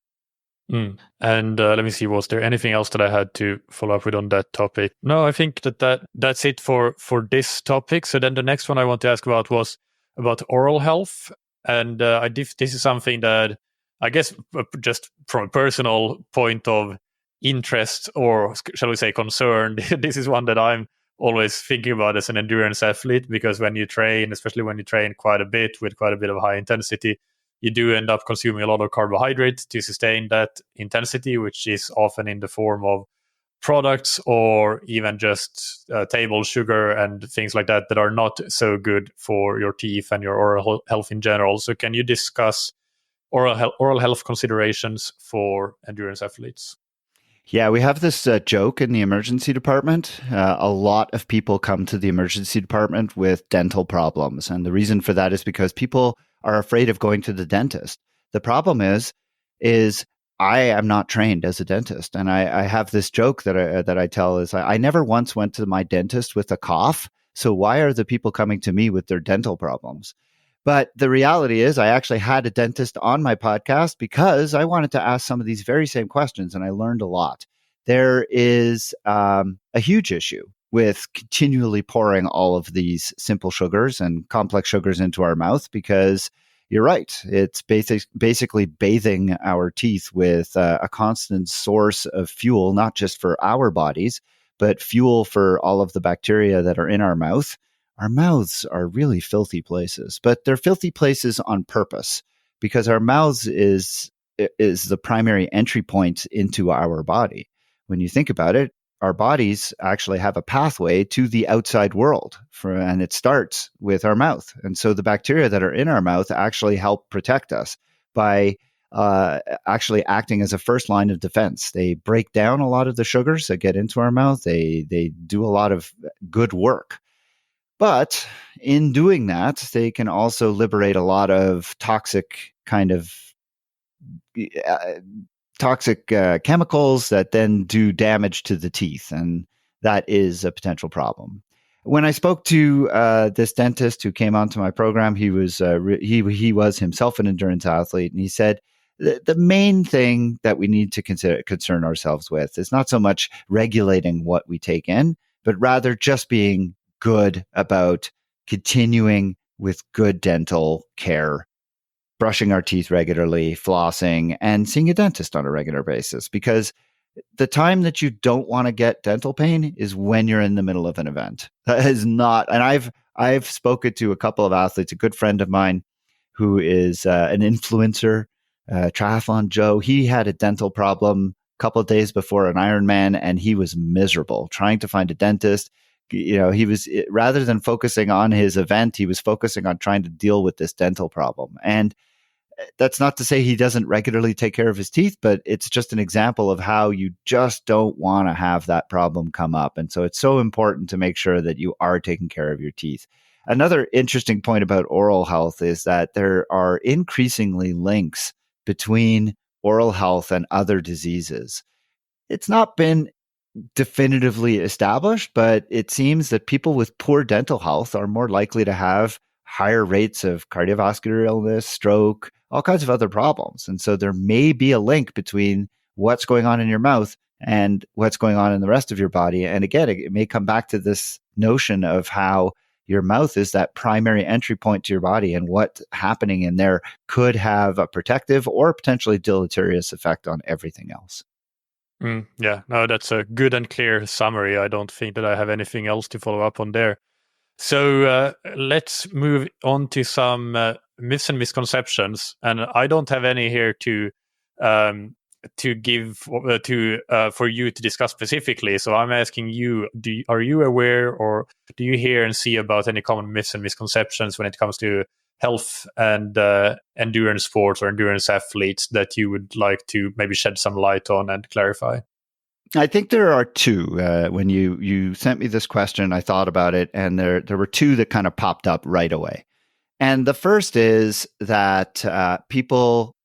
And let me see, was there anything else that I had to follow up with on that topic? No, I think that's it for this topic. So then the next one I want to ask about was about oral health. And this is something that I guess just from a personal point of interest, or shall we say concern, this is one that I'm always thinking about as an endurance athlete, because when you train, especially when you train quite a bit with quite a bit of high intensity, you do end up consuming a lot of carbohydrates to sustain that intensity, which is often in the form of products or even just table sugar and things like that are not so good for your teeth and your oral health in general. So can you discuss oral health considerations for endurance athletes? Yeah, we have this joke in the emergency department. A lot of people come to the emergency department with dental problems. And the reason for that is because people are afraid of going to the dentist. The problem is I am not trained as a dentist. And I have this joke that I tell is I never once went to my dentist with a cough. So why are the people coming to me with their dental problems? But the reality is I actually had a dentist on my podcast because I wanted to ask some of these very same questions, and I learned a lot. There is a huge issue with continually pouring all of these simple sugars and complex sugars into our mouth because you're right. It's basically bathing our teeth with a constant source of fuel, not just for our bodies, but fuel for all of the bacteria that are in our mouth. Our mouths are really filthy places, but they're filthy places on purpose because our mouths is the primary entry point into our body. When you think about it, our bodies actually have a pathway to the outside world, and it starts with our mouth. And so the bacteria that are in our mouth actually help protect us by actually acting as a first line of defense. They break down a lot of the sugars that get into our mouth. They do a lot of good work. But in doing that, they can also liberate a lot of toxic chemicals that then do damage to the teeth. And that is a potential problem. When I spoke to this dentist who came onto my program, he was himself an endurance athlete. And he said, the main thing that we need to concern ourselves with is not so much regulating what we take in, but rather just being good about continuing with good dental care, brushing our teeth regularly, flossing, and seeing a dentist on a regular basis. Because the time that you don't want to get dental pain is when you're in the middle of an event. That is not, and I've spoken to a couple of athletes, a good friend of mine who is an influencer, Triathlon Joe. He had a dental problem a couple of days before an Ironman, and he was miserable trying to find a dentist. He was, rather than focusing on his event, he was focusing on trying to deal with this dental problem. And that's not to say he doesn't regularly take care of his teeth, but it's just an example of how you just don't want to have that problem come up. And so it's so important to make sure that you are taking care of your teeth. Another interesting point about oral health is that there are increasingly links between oral health and other diseases. It's not been definitively established, but it seems that people with poor dental health are more likely to have higher rates of cardiovascular illness, stroke, all kinds of other problems. And so there may be a link between what's going on in your mouth and what's going on in the rest of your body. And again, it may come back to this notion of how your mouth is that primary entry point to your body, and what's happening in there could have a protective or potentially deleterious effect on everything else. Yeah, no, that's a good and clear summary. I don't think that I have anything else to follow up on there. So let's move on to some myths and misconceptions. And I don't have any here to give for you to discuss specifically. So I'm asking you: are you aware, or do you hear and see about any common myths and misconceptions when it comes to health and endurance sports or endurance athletes that you would like to maybe shed some light on and clarify? I think there are two. When you sent me this question, I thought about it, and there were two that kind of popped up right away. And the first is that people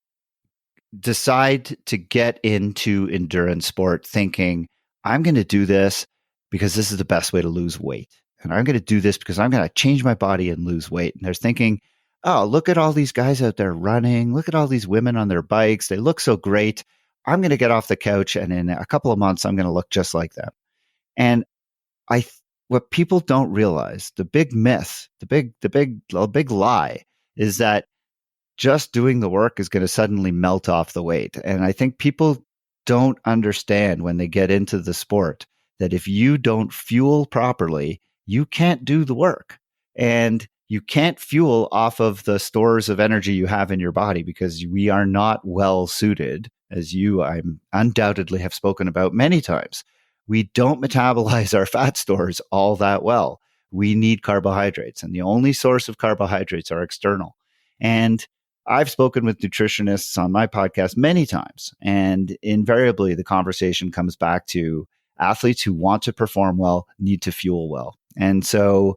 decide to get into endurance sport thinking, I'm going to do this because this is the best way to lose weight. And I'm going to do this because I'm going to change my body and lose weight. And they're thinking, oh, look at all these guys out there running. Look at all these women on their bikes. They look so great. I'm going to get off the couch, and in a couple of months, I'm going to look just like them. And what people don't realize, the big myth, the big lie, is that just doing the work is going to suddenly melt off the weight. And I think people don't understand when they get into the sport that if you don't fuel properly, you can't do the work. And you can't fuel off of the stores of energy you have in your body, because we are not well suited, as I undoubtedly have spoken about many times. We don't metabolize our fat stores all that well. We need carbohydrates, and the only source of carbohydrates are external. And I've spoken with nutritionists on my podcast many times, and invariably the conversation comes back to athletes who want to perform well need to fuel well. And so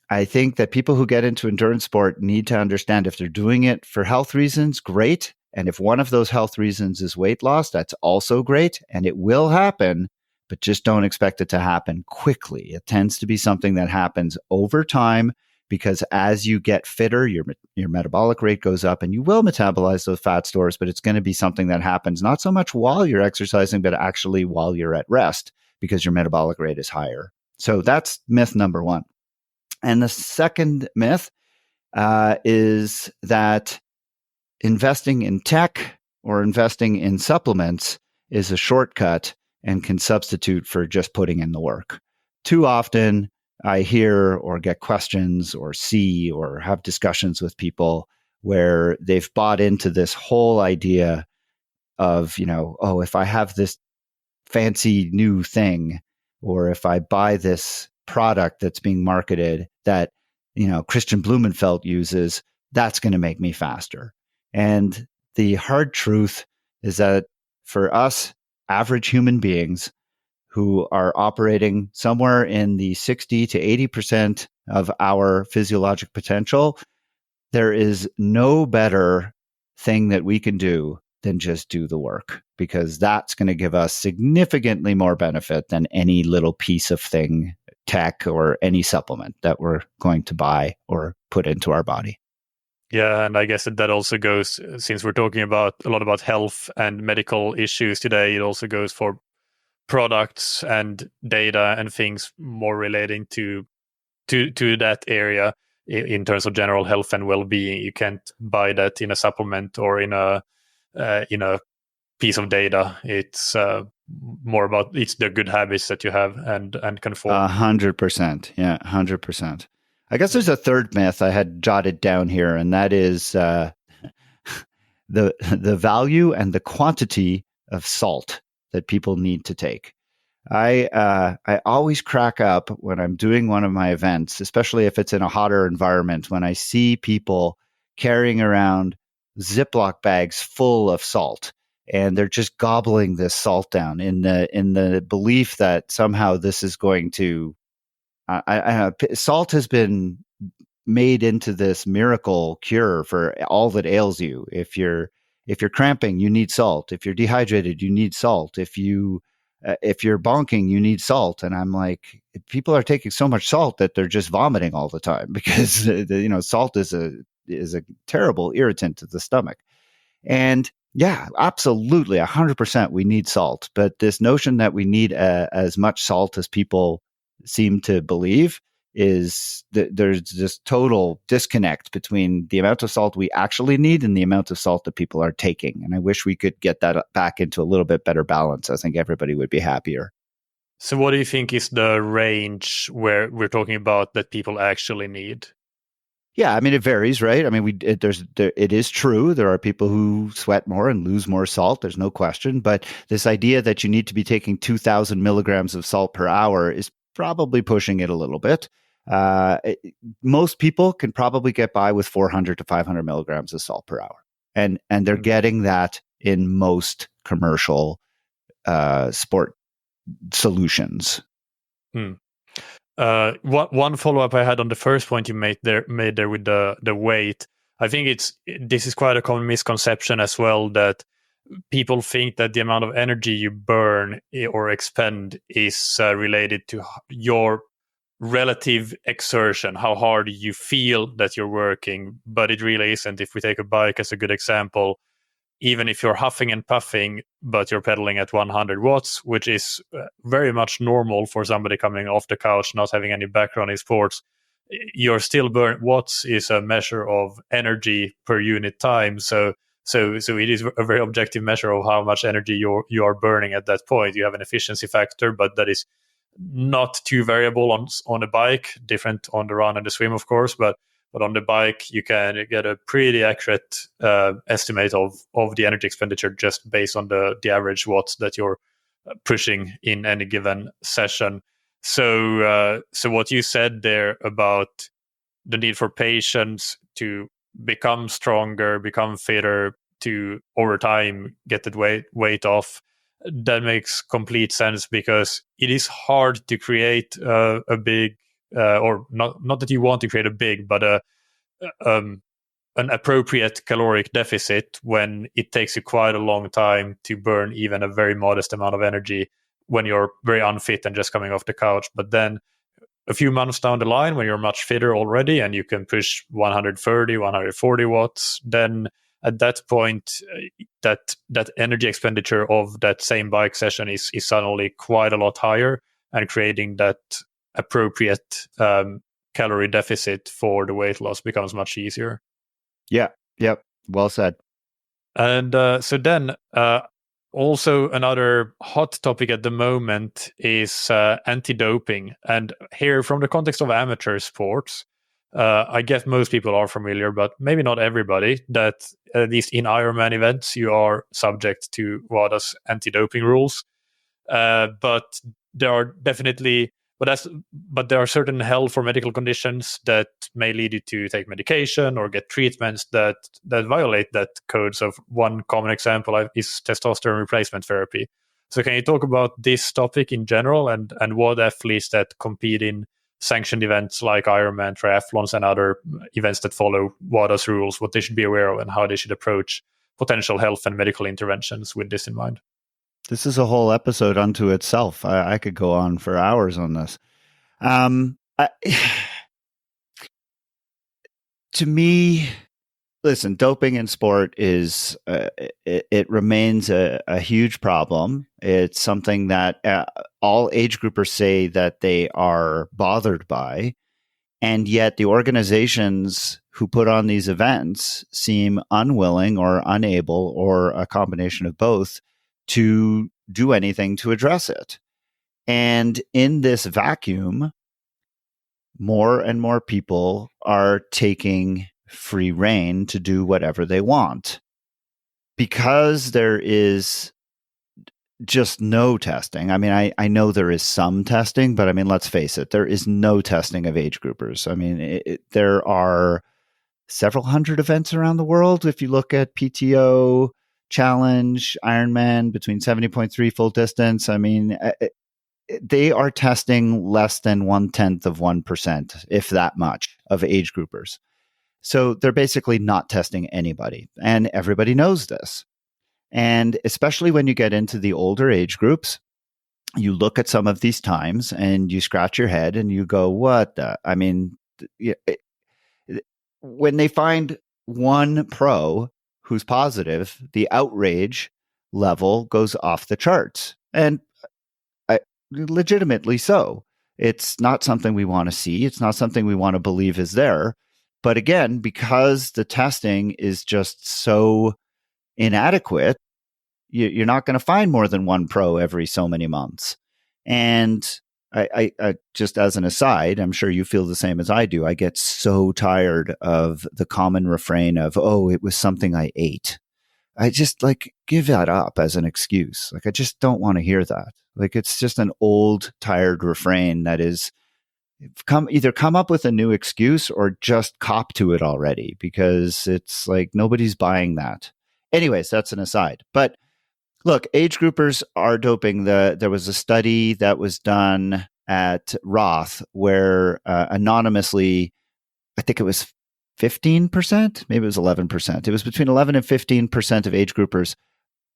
I think that people who get into endurance sport need to understand, if they're doing it for health reasons, great. And if one of those health reasons is weight loss, that's also great. And it will happen, but just don't expect it to happen quickly. It tends to be something that happens over time, because as you get fitter, your metabolic rate goes up, and you will metabolize those fat stores, but it's going to be something that happens not so much while you're exercising, but actually while you're at rest, because your metabolic rate is higher. So that's myth number one. And the second myth is that investing in tech or investing in supplements is a shortcut and can substitute for just putting in the work. Too often, I hear or get questions or see or have discussions with people where they've bought into this whole idea of, if I have this fancy new thing, or if I buy this product that's being marketed that, Christian Blumenfeld uses, that's going to make me faster. And the hard truth is that for us average human beings who are operating somewhere in the 60 to 80% of our physiologic potential, there is no better thing that we can do than just do the work, because that's going to give us significantly more benefit than any little piece of thing, tech, or any supplement that we're going to buy or put into our body. Yeah, and I guess that also goes, since we're talking a lot about health and medical issues today, it also goes for products and data and things more relating to that area in terms of general health and well-being. You can't buy that in a supplement or in a piece of data. It's more about it's the good habits that you have and can form. 100%. Yeah, 100%. I guess there's a third myth I had jotted down here, and that is the value and the quantity of salt that people need to take. I always crack up when I'm doing one of my events, especially if it's in a hotter environment, when I see people carrying around Ziploc bags full of salt, and they're just gobbling this salt down in the belief that somehow this is going to. Salt has been made into this miracle cure for all that ails you. If you're cramping, you need salt. If you're dehydrated, you need salt. If you're bonking, you need salt. And I'm like, people are taking so much salt that they're just vomiting all the time because salt is a terrible irritant to the stomach. And yeah, absolutely, 100%, we need salt. But this notion that we need as much salt as people seem to believe is that there's this total disconnect between the amount of salt we actually need and the amount of salt that people are taking. And I wish we could get that back into a little bit better balance. I think everybody would be happier. So what do you think is the range where we're talking about that people actually need? Yeah, I mean, it varies, right? I mean, it is true. There are people who sweat more and lose more salt. There's no question. But this idea that you need to be taking 2,000 milligrams of salt per hour is probably pushing it a little bit. Most people can probably get by with 400 to 500 milligrams of salt per hour. And they're getting that in most commercial sport solutions. One follow-up I had on the first point you made there with the weight. I think this is quite a common misconception as well, that people think that the amount of energy you burn or expend is related to your relative exertion, how hard you feel that you're working, but it really isn't. If we take a bike as a good example, even if you're huffing and puffing, but you're pedaling at 100 watts, which is very much normal for somebody coming off the couch, not having any background in sports, you're still watts is a measure of energy per unit time. So it is a very objective measure of how much energy you are burning at that point. You have an efficiency factor, but that is not too variable on a bike, different on the run and the swim, of course, but on the bike, you can get a pretty accurate estimate of the energy expenditure just based on the average watts that you're pushing in any given session. So what you said there about the need for patience to become stronger, become fitter, to over time get that weight off, that makes complete sense, because it is hard to create a big or not that you want to create a big, but an appropriate caloric deficit when it takes you quite a long time to burn even a very modest amount of energy when you're very unfit and just coming off the couch. But then a few months down the line, when you're much fitter already and you can push 130, 140 watts, then at that point, that energy expenditure of that same bike session is suddenly quite a lot higher, and creating that appropriate calorie deficit for the weight loss becomes much easier. Yeah. Yep. Well said. And so then also another hot topic at the moment is anti-doping. And here, from the context of amateur sports, I guess most people are familiar, but maybe not everybody, that at least in Ironman events, you are subject to WADA's anti-doping rules. But there are definitely, but there are certain health or medical conditions that may lead you to take medication or get treatments that violate that code. So one common example is testosterone replacement therapy. So can you talk about this topic in general, and what athletes that compete in sanctioned events like Ironman, triathlons, and other events that follow WADA's rules, what they should be aware of and how they should approach potential health and medical interventions with this in mind? This is a whole episode unto itself. I could go on for hours on this. To me, listen, doping in sport is it remains a huge problem. It's something that all age groupers say that they are bothered by, and yet the organizations who put on these events seem unwilling or unable, or a combination of both, to do anything to address it. And in this vacuum, more and more people are taking free rein to do whatever they want. Because there is just no testing. I mean, I know there is some testing, but I mean, let's face it, there is no testing of age groupers. I mean, there are several hundred events around the world. If you look at PTO, Challenge, Ironman, between 70.3 full distance, I mean, they are testing less than 0.1%, if that much, of age groupers. So they're basically not testing anybody. And everybody knows this. And especially when you get into the older age groups, you look at some of these times and you scratch your head and you go, what the? I mean, when they find one pro who's positive, the outrage level goes off the charts. And legitimately so. It's not something we want to see. It's not something we want to believe is there. But again, because the testing is just so inadequate, you're not going to find more than one pro every so many months. And I just as an aside, I'm sure you feel the same as I do. I get so tired of the common refrain of, oh, it was something I ate. I just give that up as an excuse. I just don't want to hear that. It's just an old, tired refrain that is either come up with a new excuse or just cop to it already, because it's nobody's buying that. Anyways, that's an aside. But look, age groupers are doping. There was a study that was done at Roth where anonymously, I think it was 15%, maybe it was 11%. It was between 11 and 15% of age groupers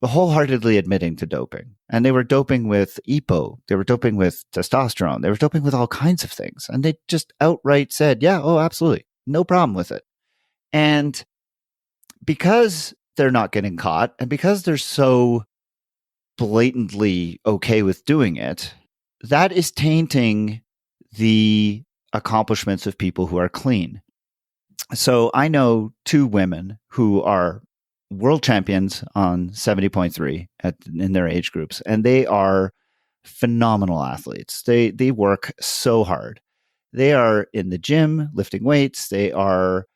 wholeheartedly admitting to doping. And they were doping with EPO. They were doping with testosterone. They were doping with all kinds of things. And they just outright said, yeah, oh, absolutely. No problem with it. And because they're not getting caught and because they're so blatantly okay with doing it, that is tainting the accomplishments of people who are clean. So I know two women who are world champions on 70.3 in their age groups, and they are phenomenal athletes. They work so hard. They are in the gym lifting weights. They are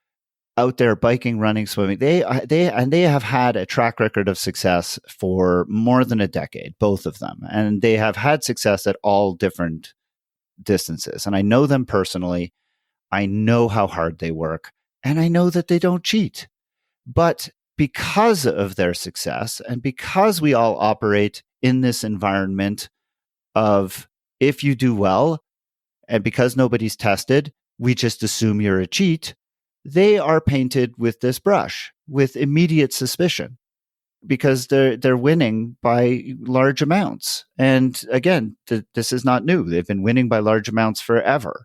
out there biking, running, swimming. They have had a track record of success for more than a decade, both of them, and they have had success at all different distances. And I know them personally. I know how hard they work, and I know that they don't cheat. But because of their success and because we all operate in this environment of if you do well and because nobody's tested, we just assume you're a cheat, they are painted with this brush with immediate suspicion because they're winning by large amounts. And again, this is not new. They've been winning by large amounts forever.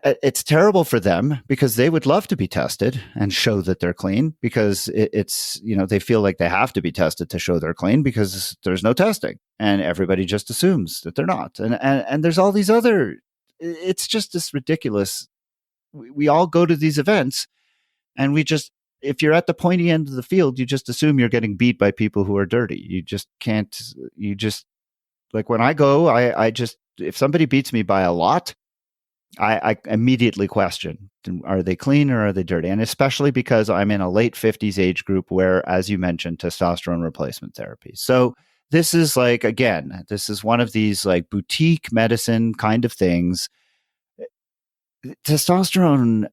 It's terrible for them because they would love to be tested and show that they're clean, because it's, they feel like they have to be tested to show they're clean because there's no testing and everybody just assumes that they're not. And there's all these other, it's just this ridiculous. We all go to these events and we just, if you're at the pointy end of the field, you just assume you're getting beat by people who are dirty. You just can't, when I go, I just, if somebody beats me by a lot, I immediately question, are they clean or are they dirty? And especially because I'm in a late 50s age group where, as you mentioned, testosterone replacement therapy. So this is again, this is one of these boutique medicine kind of things. Testosterone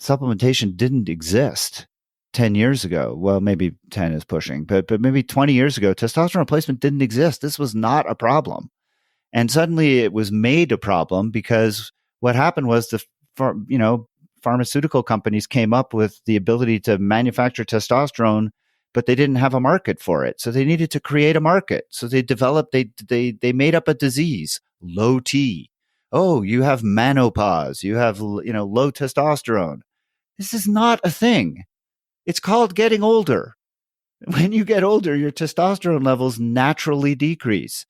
supplementation didn't exist 10 years ago. Well, maybe 10 is pushing, but maybe 20 years ago, testosterone replacement didn't exist. This was not a problem. And suddenly it was made a problem because what happened was pharmaceutical companies came up with the ability to manufacture testosterone, but they didn't have a market for it. So they needed to create a market. So they developed, they made up a disease, low T. Oh, you have menopause. You have, low testosterone. This is not a thing. It's called getting older. When you get older, your testosterone levels naturally decrease.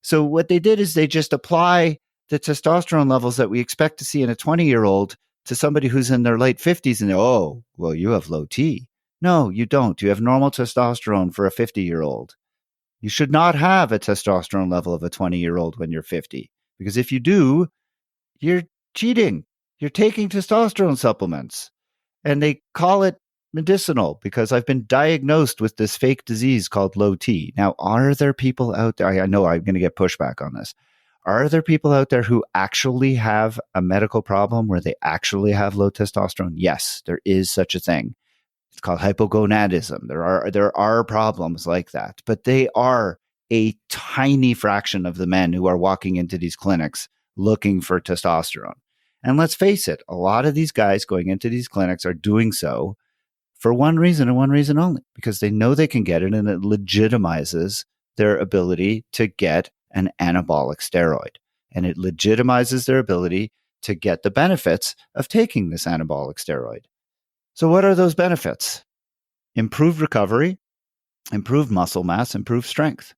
So what they did is they just apply the testosterone levels that we expect to see in a 20-year-old to somebody who's in their late 50s and, oh, well, you have low T. No, you don't. You have normal testosterone for a 50-year-old. You should not have a testosterone level of a 20-year-old when you're 50, because if you do, you're cheating. You're taking testosterone supplements, and they call it medicinal because I've been diagnosed with this fake disease called low T. Now, are there people out there? I know I'm going to get pushback on this. Are there people out there who actually have a medical problem where they actually have low testosterone? Yes, there is such a thing. It's called hypogonadism. There are problems like that, but they are a tiny fraction of the men who are walking into these clinics looking for testosterone. And let's face it, a lot of these guys going into these clinics are doing so for one reason and one reason only, because they know they can get it, and it legitimizes their ability to get an anabolic steroid. And it legitimizes their ability to get the benefits of taking this anabolic steroid. So what are those benefits? Improved recovery, improved muscle mass, improved strength.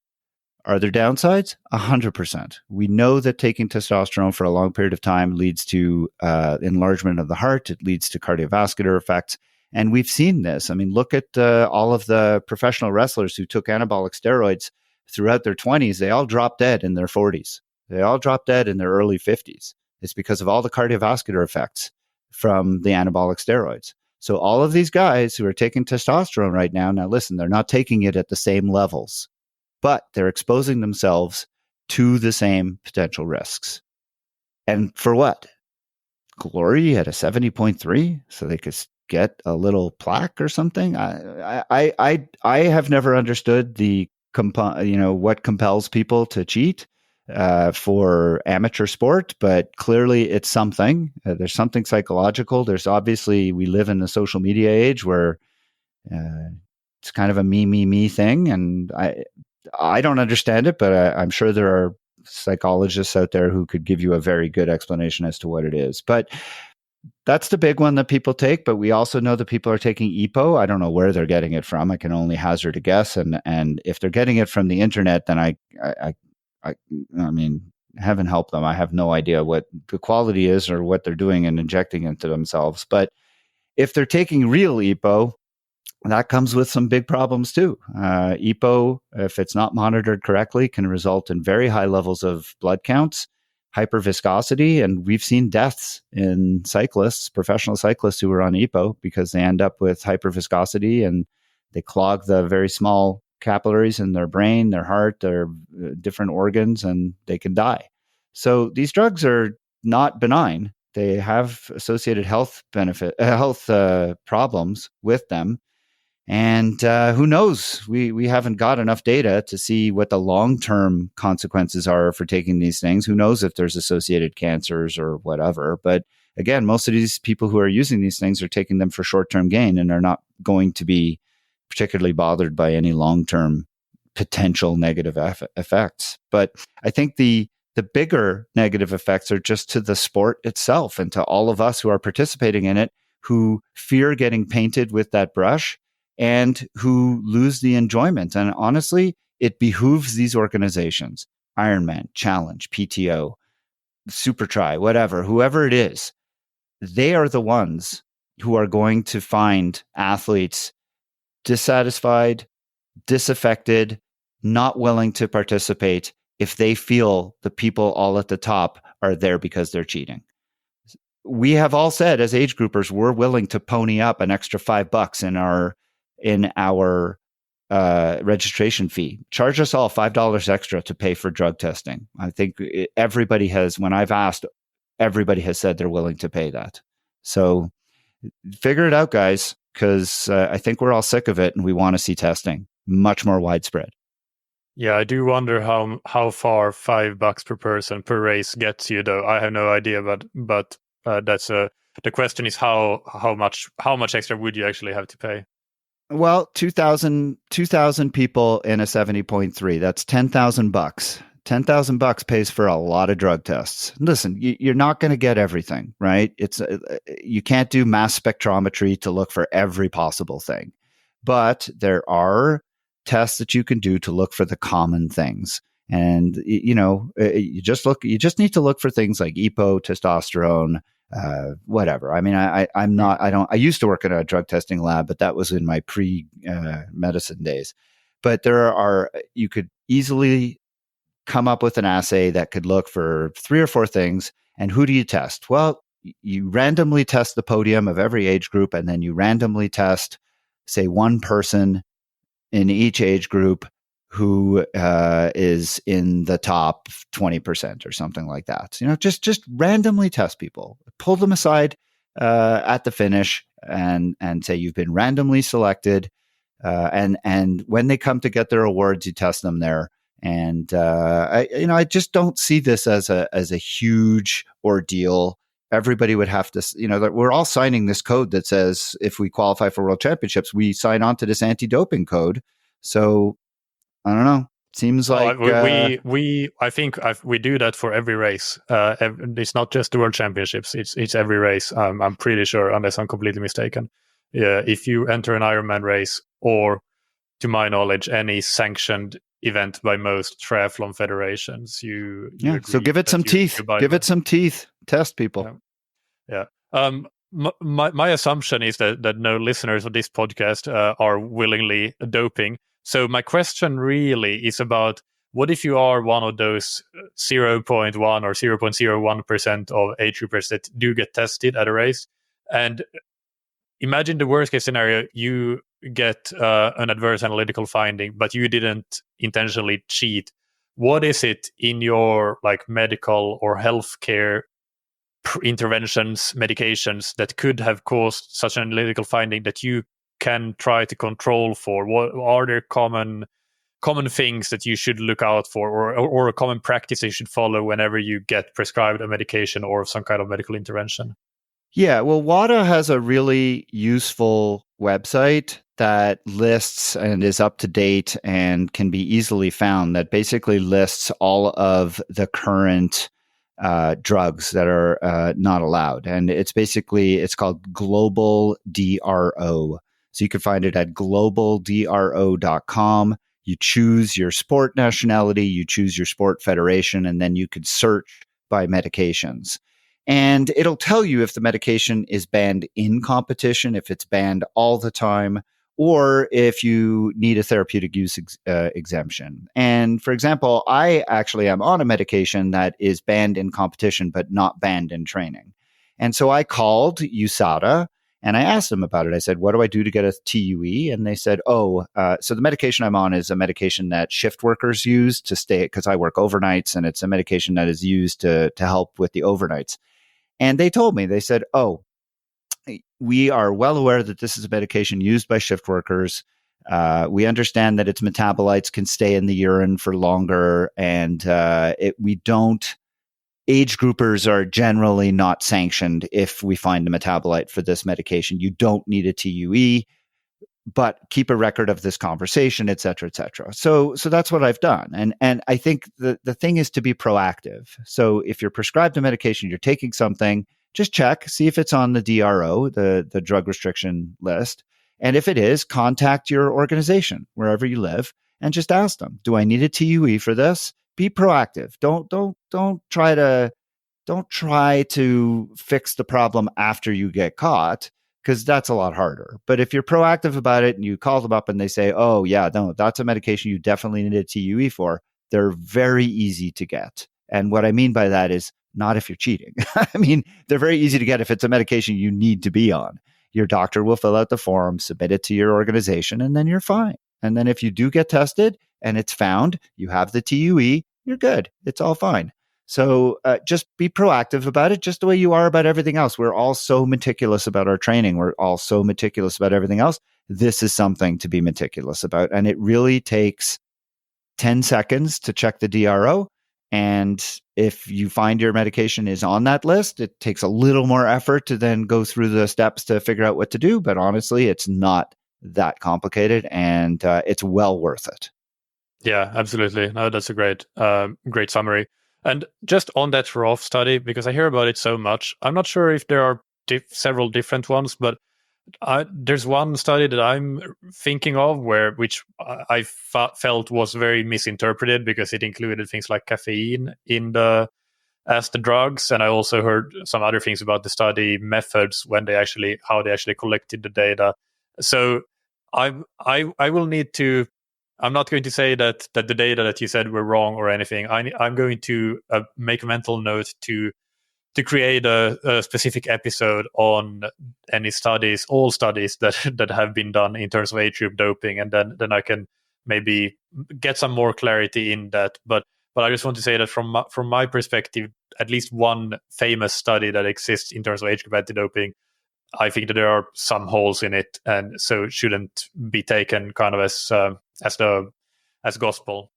Are there downsides? 100%. We know that taking testosterone for a long period of time leads to enlargement of the heart. It leads to cardiovascular effects. And we've seen this. I mean, look at all of the professional wrestlers who took anabolic steroids throughout their 20s. They all dropped dead in their 40s. They all dropped dead in their early 50s. It's because of all the cardiovascular effects from the anabolic steroids. So all of these guys who are taking testosterone right now, listen, they're not taking it at the same levels, but they're exposing themselves to the same potential risks. And for what? Glory at a 70.3, so they could get a little plaque or something. I have never understood what compels people to cheat for amateur sport, but clearly it's something. There's something psychological. There's obviously, we live in the social media age where it's kind of a me thing, and I don't understand it, but I'm sure there are psychologists out there who could give you a very good explanation as to what it is. But that's the big one that people take. But we also know that people are taking EPO. I don't know where they're getting it from. I can only hazard a guess. And if they're getting it from the internet, then I mean, heaven help them. I have no idea what the quality is or what they're doing and injecting into themselves. But if they're taking real EPO, that comes with some big problems too. EPO, if it's not monitored correctly, can result in very high levels of blood counts, hyperviscosity, and we've seen deaths in cyclists, professional cyclists who are on EPO because they end up with hyperviscosity and they clog the very small capillaries in their brain, their heart, their different organs, and they can die. So these drugs are not benign. They have associated health problems with them. And who knows? We haven't got enough data to see what the long-term consequences are for taking these things. Who knows if there's associated cancers or whatever. But again, most of these people who are using these things are taking them for short-term gain and are not going to be particularly bothered by any long-term potential negative effects. But I think the bigger negative effects are just to the sport itself and to all of us who are participating in it, who fear getting painted with that brush and who lose the enjoyment. And honestly, it behooves these organizations, Ironman, Challenge, PTO, Super Tri, whatever, whoever it is, they are the ones who are going to find athletes dissatisfied, disaffected, not willing to participate if they feel the people all at the top are there because they're cheating. We have all said as age groupers, we're willing to pony up an extra $5 in our registration fee. Charge us all $5 extra to pay for drug testing. I think everybody has, when I've asked, everybody has said they're willing to pay that. So figure it out, guys, because I think we're all sick of it and we want to see testing much more widespread. Yeah, I do wonder how far $5 per person per race gets you, though. I have no idea, but that's the question is how much extra would you actually have to pay? Well, 2,000 people in a 70.3. That's $10,000. $10,000 pays for a lot of drug tests. Listen, you're not going to get everything, right? You can't do mass spectrometry to look for every possible thing, but there are tests that you can do to look for the common things. And you just need to look for things like EPO, testosterone, whatever. I mean, I used to work in a drug testing lab, but that was in my pre medicine days. but you could easily come up with an assay that could look for 3 or 4 things. And who do you test? Well, you randomly test the podium of every age group, and then you randomly test, say, one person in each age group who is in the top 20% or something like that. Just randomly test people, pull them aside at the finish, and say you've been randomly selected. And when they come to get their awards, you test them there. And I just don't see this as a huge ordeal. Everybody would have to, that we're all signing this code that says if we qualify for world championships, we sign on to this anti-doping code. So I don't know. Seems like I think we do that for every race. It's not just the world championships. It's every race. I'm pretty sure, unless I'm completely mistaken. Yeah, if you enter an Ironman race, or to my knowledge, any sanctioned event by most triathlon federations, you so give it some teeth. Give it some teeth. Test people. Yeah. My assumption is that no listeners of this podcast are willingly doping. So my question really is about, what if you are one of those 0.1 or 0.01% of age groupers that do get tested at a race? And imagine the worst case scenario, you get an adverse analytical finding, but you didn't intentionally cheat. What is it in your medical or healthcare interventions, medications that could have caused such an analytical finding that you can try to control for? What are there common things that you should look out for, or a common practice you should follow whenever you get prescribed a medication or some kind of medical intervention? Yeah, well, WADA has a really useful website that lists and is up to date and can be easily found, that basically lists all of the current drugs that are not allowed. And it's called Global DRO. So you can find it at globaldro.com. You choose your sport nationality, you choose your sport federation, and then you could search by medications. And it'll tell you if the medication is banned in competition, if it's banned all the time, or if you need a therapeutic use exemption. And for example, I actually am on a medication that is banned in competition, but not banned in training. And so I called USADA and I asked them about it. I said, what do I do to get a TUE? And they said, so the medication I'm on is a medication that shift workers use to stay, because I work overnights, and it's a medication that is used to help with the overnights. And they told me, they said, we are well aware that this is a medication used by shift workers. We understand that its metabolites can stay in the urine for longer, and age groupers are generally not sanctioned if we find a metabolite for this medication. You don't need a TUE, but keep a record of this conversation, et cetera, et cetera. So that's what I've done. And I think the thing is to be proactive. So if you're prescribed a medication, you're taking something, just check, see if it's on the DRO, the drug restriction list. And if it is, contact your organization wherever you live and just ask them, do I need a TUE for this? Be proactive. Don't try to fix the problem after you get caught, because that's a lot harder. But if you're proactive about it and you call them up and they say, oh yeah, no, that's a medication you definitely need a TUE for, they're very easy to get. And what I mean by that is not if you're cheating. I mean, they're very easy to get if it's a medication you need to be on. Your doctor will fill out the form, submit it to your organization, and then you're fine. And then if you do get tested and it's found, you have the TUE, you're good. It's all fine. So just be proactive about it, just the way you are about everything else. We're all so meticulous about our training. We're all so meticulous about everything else. This is something to be meticulous about. And it really takes 10 seconds to check the DRO. And if you find your medication is on that list, it takes a little more effort to then go through the steps to figure out what to do. But honestly, it's not that complicated, and it's well worth it. Yeah, absolutely. No, that's a great summary. And just on that ROF study, because I hear about it so much, I'm not sure if there are several different ones, but there's one study that I'm thinking of which I felt was very misinterpreted, because it included things like caffeine as the drugs, and I also heard some other things about the study methods how they actually collected the data. So I will need to I'm not going to say that the data that you said were wrong or anything. I'm going to make a mental note to create a specific episode on any studies, all studies that have been done in terms of age group doping, and then I can maybe get some more clarity in that. But I just want to say that from my perspective, at least one famous study that exists in terms of age group anti-doping, I think that there are some holes in it, and so it shouldn't be taken kind of as gospel.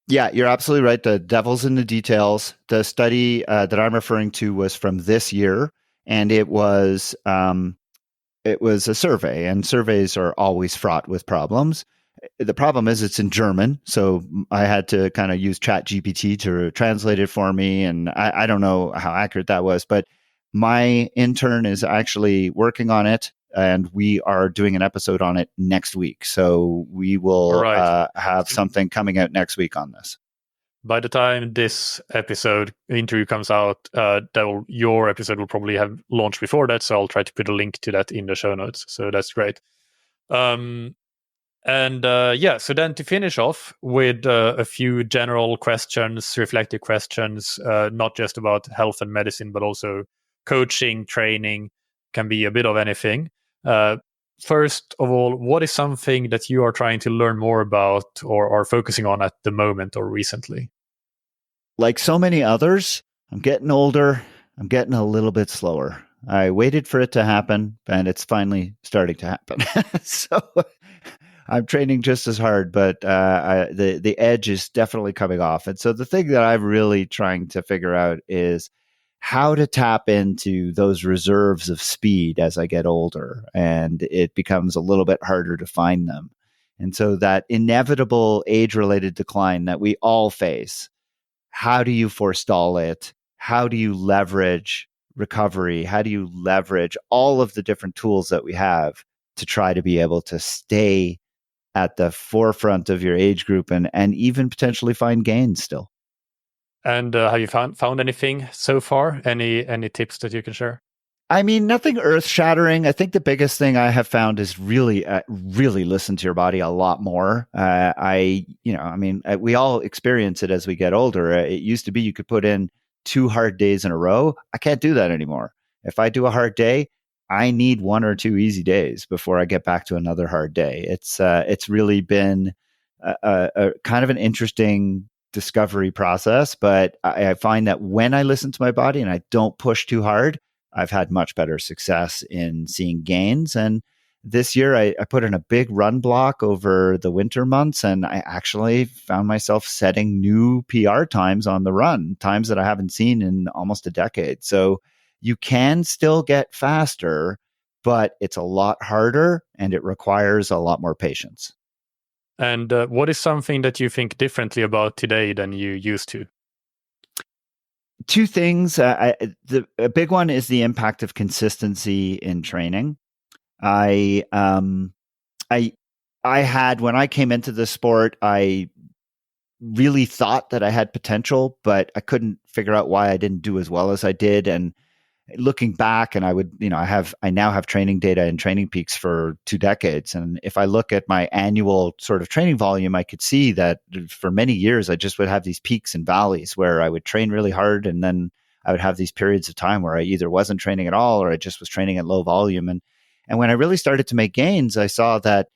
Yeah, you're absolutely right. The devil's in the details. The study that I'm referring to was from this year, and it was a survey, and surveys are always fraught with problems. The problem is it's in German, so I had to kind of use ChatGPT to translate it for me, and I don't know how accurate that was, but my intern is actually working on it, and we are doing an episode on it next week. So we will have something coming out next week on this. By the time this interview comes out, your episode will probably have launched before that. So I'll try to put a link to that in the show notes. So that's great. So then to finish off with a few general questions, reflective questions, not just about health and medicine, but also coaching, training, can be a bit of anything. First of all, what is something that you are trying to learn more about or are focusing on at the moment or recently? Like so many others, I'm getting older. I'm getting a little bit slower. I waited for it to happen, and it's finally starting to happen. So I'm training just as hard, but the edge is definitely coming off. And so the thing that I'm really trying to figure out is how to tap into those reserves of speed as I get older, and it becomes a little bit harder to find them. And so that inevitable age-related decline that we all face, how do you forestall it? How do you leverage recovery? How do you leverage all of the different tools that we have to try to be able to stay at the forefront of your age group and even potentially find gains still? And have you found anything so far? Any tips that you can share? I mean, nothing earth-shattering. I think the biggest thing I have found is really listen to your body a lot more. We all experience it as we get older. It used to be you could put in 2 hard days in a row. I can't do that anymore. If I do a hard day, I need 1 or 2 easy days before I get back to another hard day. It's really been a kind of an interesting discovery process, but I find that when I listen to my body and I don't push too hard, I've had much better success in seeing gains. And this year I put in a big run block over the winter months, and I actually found myself setting new PR times on the run, times that I haven't seen in almost a decade. So you can still get faster, but it's a lot harder and it requires a lot more patience. And what is something that you think differently about today than you used to? 2 things. A big one is the impact of consistency in training. I had, when I came into the sport, I really thought that I had potential, but I couldn't figure out why I didn't do as well as I did. And looking back, and I now have training data and training peaks for 2 decades. And if I look at my annual sort of training volume, I could see that for many years, I just would have these peaks and valleys where I would train really hard. And then I would have these periods of time where I either wasn't training at all, or I just was training at low volume. And when I really started to make gains, I saw that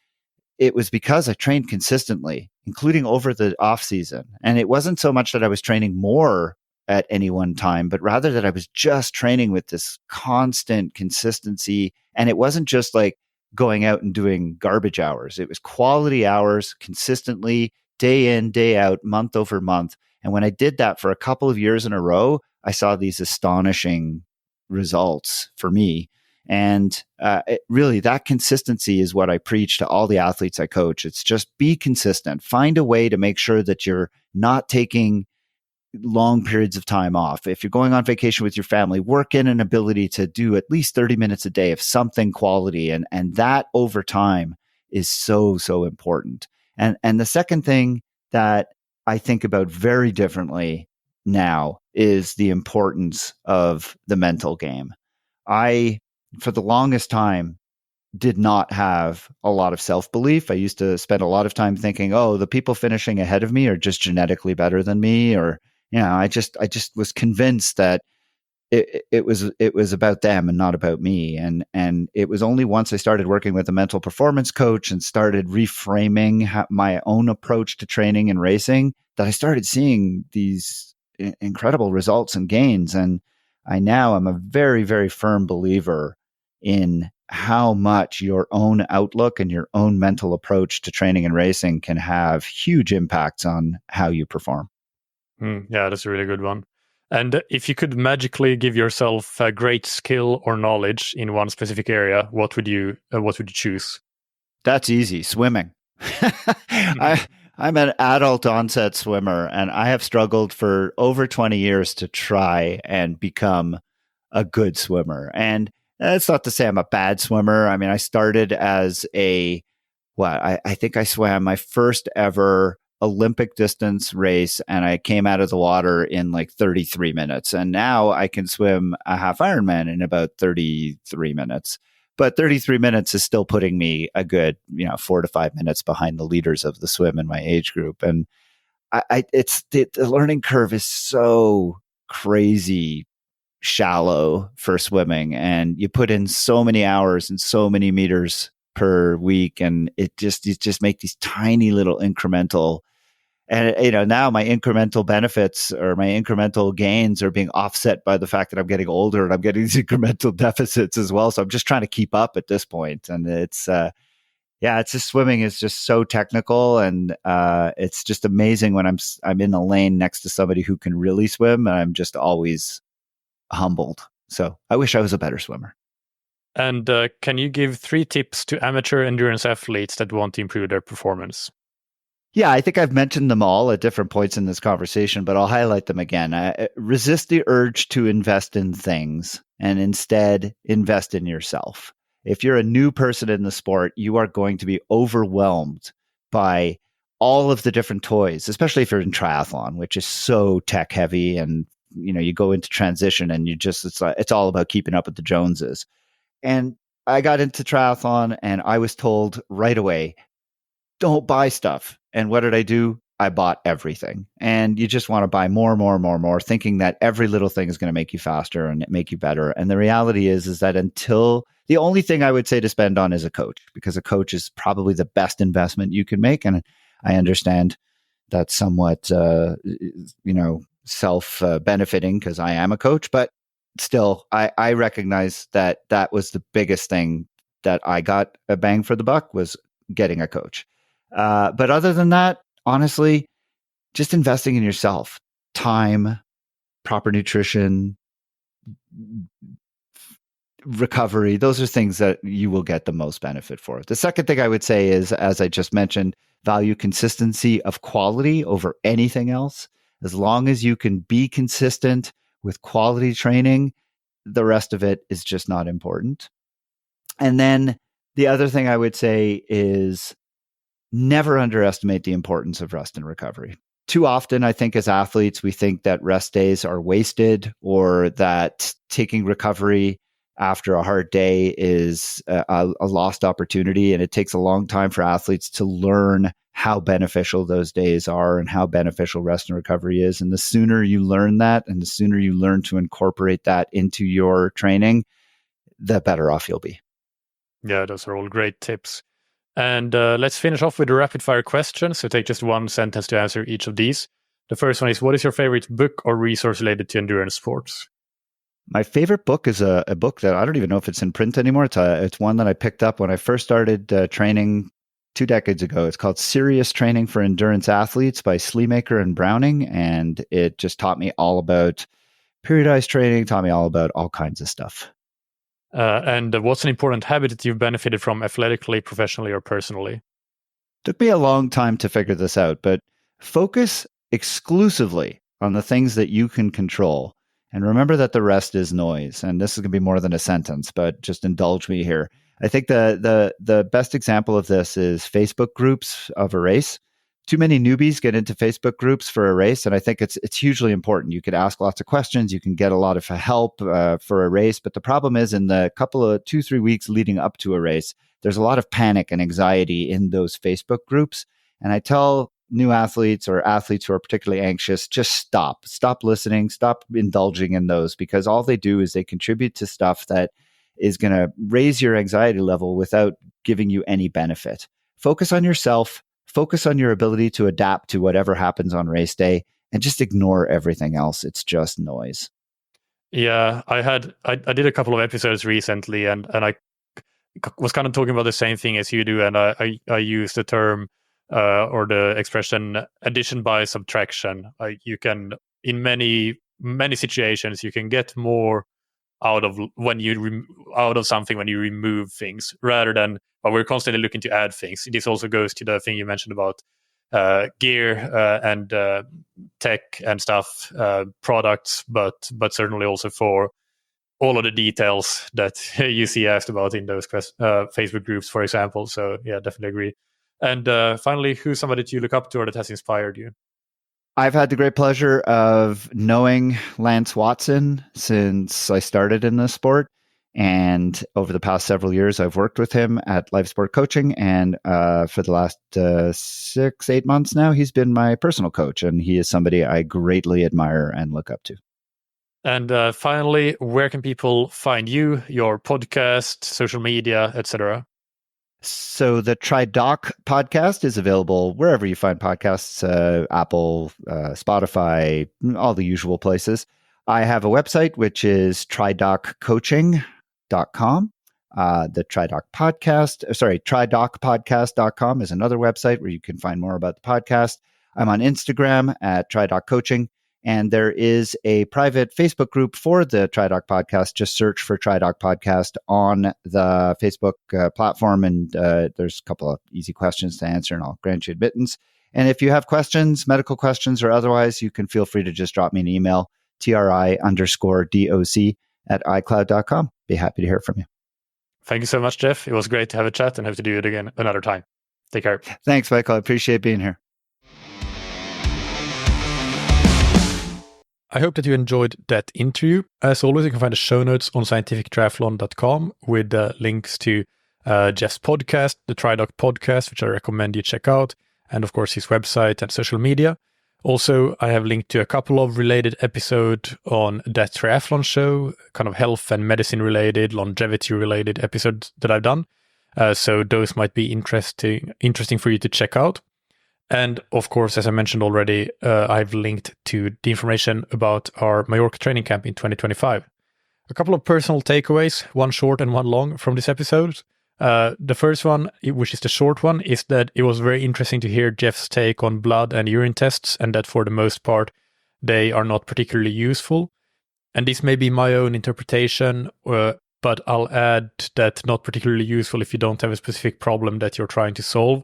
it was because I trained consistently, including over the off season. And it wasn't so much that I was training more at any one time, but rather that I was just training with this constant consistency. And it wasn't just like going out and doing garbage hours. It was quality hours consistently, day in, day out, month over month. And when I did that for a couple of years in a row, I saw these astonishing results for me. And really, that consistency is what I preach to all the athletes I coach. It's just be consistent. Find a way to make sure that you're not taking long periods of time off. If you're going on vacation with your family, work in an ability to do at least 30 minutes a day of something quality. And that over time is so, so important. And the second thing that I think about very differently now is the importance of the mental game. For the longest time, did not have a lot of self-belief. I used to spend a lot of time thinking, oh, the people finishing ahead of me are just genetically better than me. Or, I just was convinced that it was about them and not about me. And it was only once I started working with a mental performance coach and started reframing my own approach to training and racing that I started seeing these incredible results and gains. And I now am a very, very firm believer in how much your own outlook and your own mental approach to training and racing can have huge impacts on how you perform. Yeah, that's a really good one. And if you could magically give yourself a great skill or knowledge in one specific area, what would you choose? That's easy. Swimming. I'm an adult onset swimmer, and I have struggled for over 20 years to try and become a good swimmer. And that's not to say I'm a bad swimmer. I mean, I started as I think I swam my first ever Olympic distance race, and I came out of the water in like 33 minutes. And now I can swim a half Ironman in about 33 minutes. But 33 minutes is still putting me a good, 4 to 5 minutes behind the leaders of the swim in my age group. And it's the learning curve is so crazy shallow for swimming, and you put in so many hours and so many meters per week, and you just make these tiny little incremental. And now my incremental benefits or my incremental gains are being offset by the fact that I'm getting older and I'm getting these incremental deficits as well. So I'm just trying to keep up at this point. And it's just swimming is just so technical, and it's just amazing when I'm in the lane next to somebody who can really swim, and I'm just always humbled. So I wish I was a better swimmer. And can you give 3 tips to amateur endurance athletes that want to improve their performance? Yeah, I think I've mentioned them all at different points in this conversation, but I'll highlight them again. Resist the urge to invest in things and instead invest in yourself. If you're a new person in the sport, you are going to be overwhelmed by all of the different toys, especially if you're in triathlon, which is so tech heavy, and you go into transition and it's all about keeping up with the Joneses. And I got into triathlon and I was told right away, don't buy stuff. And what did I do? I bought everything. And you just want to buy more, thinking that every little thing is going to make you faster and make you better. And the reality is that until the only thing I would say to spend on is a coach, because a coach is probably the best investment you can make. And I understand that's somewhat, self-benefiting because I am a coach, but still, I recognize that was the biggest thing that I got a bang for the buck was getting a coach. But other than that, honestly, just investing in yourself, time, proper nutrition, recovery, those are things that you will get the most benefit for. The second thing I would say is, as I just mentioned, value consistency of quality over anything else. As long as you can be consistent with quality training, the rest of it is just not important. And then the other thing I would say is never underestimate the importance of rest and recovery. Too often, I think as athletes, we think that rest days are wasted, or that taking recovery after a hard day is a lost opportunity. And it takes a long time for athletes to learn how beneficial those days are and how beneficial rest and recovery is. And the sooner you learn that, and the sooner you learn to incorporate that into your training, the better off you'll be. Yeah, those are all great tips. And let's finish off with a rapid fire question. So take just one sentence to answer each of these. The first one is, what is your favorite book or resource related to endurance sports? My favorite book is a book that I don't even know if it's in print anymore. It's one that I picked up when I first started training 2 decades ago. It's called Serious Training for Endurance Athletes by Sleemaker and Browning. And it just taught me all about periodized training, taught me all about all kinds of stuff. And what's an important habit that you've benefited from athletically, professionally, or personally? Took me a long time to figure this out, but focus exclusively on the things that you can control. And remember that the rest is noise. And this is going to be more than a sentence, but just indulge me here. I think the best example of this is Facebook groups of a race. too many newbies get into Facebook groups for a race, and I think it's hugely important. You could ask lots of questions, you can get a lot of help for a race, but the problem is in the couple of 2-3 weeks leading up to a race, there's a lot of panic and anxiety in those Facebook groups. And I tell new athletes or athletes who are particularly anxious, just stop listening, stop indulging in those, because all they do is they contribute to stuff that is going to raise your anxiety level without giving you any benefit. Focus on yourself, focus on your ability to adapt to whatever happens on race day, and just ignore everything else. It's just noise. Yeah, I did a couple of episodes recently, and I was kind of talking about the same thing as you do, and I use the term or the expression addition by subtraction. You can, in many situations, you can get more out of something when you remove things rather than, but we're constantly looking to add things. This also goes to the thing you mentioned about gear and tech and stuff, products, but certainly also for all of the details that you see asked about in those Facebook groups, for example. So yeah, definitely agree. And finally, who's somebody that you look up to or that has inspired you? I've had the great pleasure of knowing Lance Watson since I started in this sport. And over the past several years, I've worked with him at Life Sport Coaching. And for the last 6-8 months now, he's been my personal coach. And he is somebody I greatly admire and look up to. And finally, where can people find you, your podcast, social media, etc.? So the TriDoc Podcast is available wherever you find podcasts, Apple, Spotify, all the usual places. I have a website, which is tridoccoaching.com. The TriDoc Podcast, tridocpodcast.com is another website where you can find more about the podcast. I'm on Instagram at TriDoc Coaching. And there is a private Facebook group for the TriDoc Podcast. Just search for TriDoc Podcast on the Facebook platform. And there's a couple of easy questions to answer, and I'll grant you admittance. And if you have questions, medical questions or otherwise, you can feel free to just drop me an email, tri_doc@icloud.com. Be happy to hear from you. Thank you so much, Jeff. It was great to have a chat, and hope to do it again another time. Take care. Thanks, Michael. I appreciate being here. I hope that you enjoyed that interview. As always, you can find the show notes on scientifictriathlon.com with links to Jeff's podcast, the TriDoc Podcast, which I recommend you check out, and of course his website and social media. Also, I have linked to a couple of related episodes on that triathlon show, kind of health and medicine related, longevity related episodes that I've done. So those might be interesting for you to check out. And of course, as I mentioned already, I've linked to the information about our Mallorca training camp in 2025. A couple of personal takeaways, one short and one long from this episode. The first one, which is the short one, is that it was very interesting to hear Jeff's take on blood and urine tests, and that for the most part, they are not particularly useful. And this may be my own interpretation, but I'll add that not particularly useful if you don't have a specific problem that you're trying to solve.